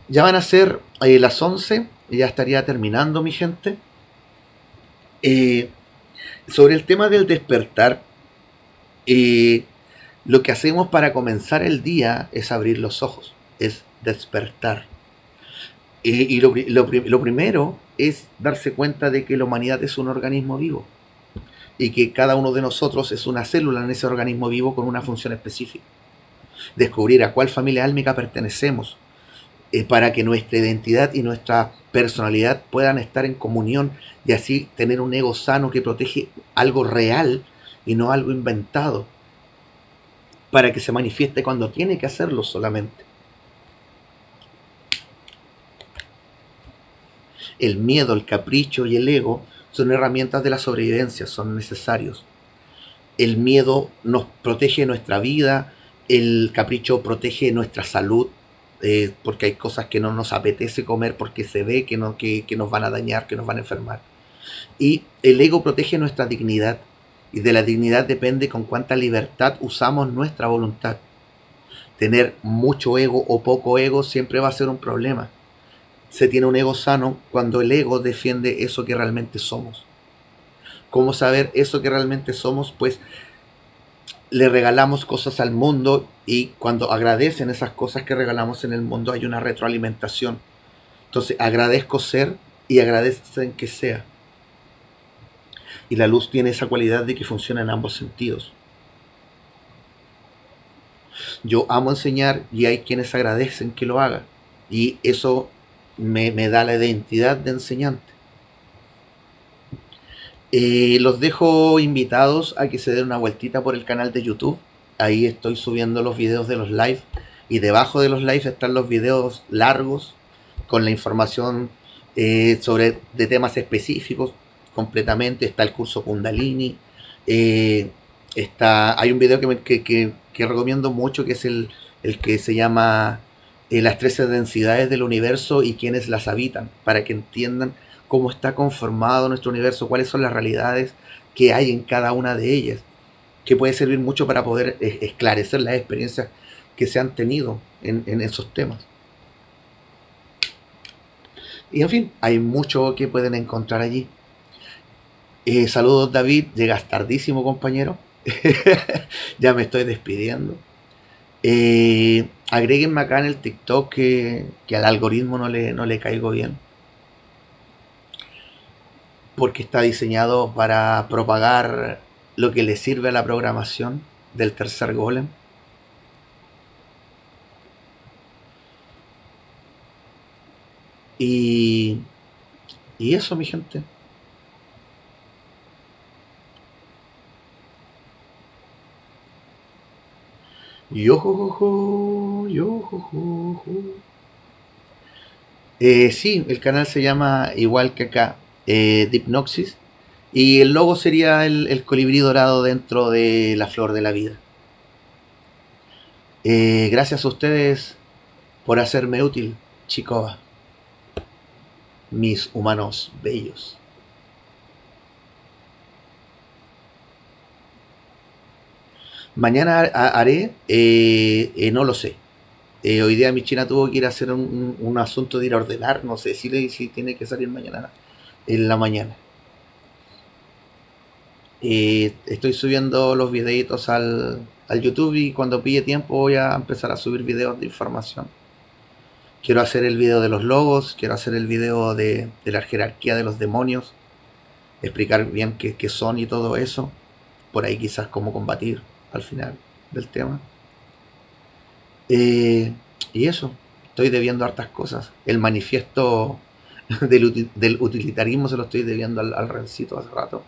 S1: Ya van a ser las 11, ya estaría terminando, mi gente. Sobre el tema del despertar, lo que hacemos para comenzar el día es abrir los ojos, es despertar. Y lo primero es darse cuenta de que la humanidad es un organismo vivo y que cada uno de nosotros es una célula en ese organismo vivo con una función específica. Descubrir a cuál familia álmica pertenecemos, para que nuestra identidad y nuestra personalidad puedan estar en comunión y así tener un ego sano que protege algo real y no algo inventado, para que se manifieste cuando tiene que hacerlo solamente. El miedo, el capricho y el ego son herramientas de la sobrevivencia, son necesarios. El miedo nos protege nuestra vida, el capricho protege nuestra salud, porque hay cosas que no nos apetece comer porque se ve que nos van a dañar, que nos van a enfermar. Y el ego protege nuestra dignidad, y de la dignidad depende con cuánta libertad usamos nuestra voluntad. Tener mucho ego o poco ego siempre va a ser un problema. Se tiene un ego sano cuando el ego defiende eso que realmente somos. ¿Cómo saber eso que realmente somos? Pues le regalamos cosas al mundo, y cuando agradecen esas cosas que regalamos en el mundo hay una retroalimentación. Entonces agradezco ser y agradecen que sea. Y la luz tiene esa cualidad de que funciona en ambos sentidos. Yo amo enseñar y hay quienes agradecen que lo haga, y eso me da la identidad de enseñante. Los dejo invitados a que se den una vueltita por el canal de YouTube. Ahí estoy subiendo los videos de los live, y debajo de los live están los videos largos con la información de temas específicos completamente. Está el curso Kundalini, hay un video que recomiendo mucho, que es el que se llama las 13 densidades del universo y quiénes las habitan, para que entiendan cómo está conformado nuestro universo, cuáles son las realidades que hay en cada una de ellas, que puede servir mucho para poder esclarecer las experiencias que se han tenido en esos temas. Y en fin, hay mucho que pueden encontrar allí. Saludos, David, llegas tardísimo, compañero. Ya me estoy despidiendo. Agréguenme acá en el TikTok que al algoritmo no le caigo bien, porque está diseñado para propagar lo que le sirve a la programación del tercer golem. Y eso, mi gente. Sí, el canal se llama igual que acá, Dipnoxis, y el logo sería el colibrí dorado dentro de la flor de la vida. Gracias a ustedes por hacerme útil, chicos, mis humanos bellos. Mañana haré, no lo sé. Hoy día mi china tuvo que ir a hacer un asunto de ir a ordenar, no sé si tiene que salir mañana en la mañana. Estoy subiendo los videitos al YouTube, y cuando pille tiempo voy a empezar a subir videos de información. Quiero hacer el video de los logos, quiero hacer el video de la jerarquía de los demonios, explicar bien qué son y todo eso. Por ahí quizás cómo combatir al final del tema. Y eso, estoy debiendo hartas cosas. El manifiesto del utilitarismo se lo estoy debiendo al Rencito hace rato.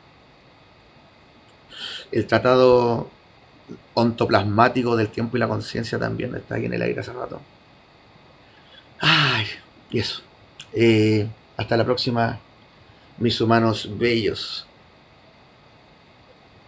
S1: El tratado ontoplasmático del tiempo y la conciencia también está ahí en el aire hace rato. Ay, y eso. Hasta la próxima, mis humanos bellos.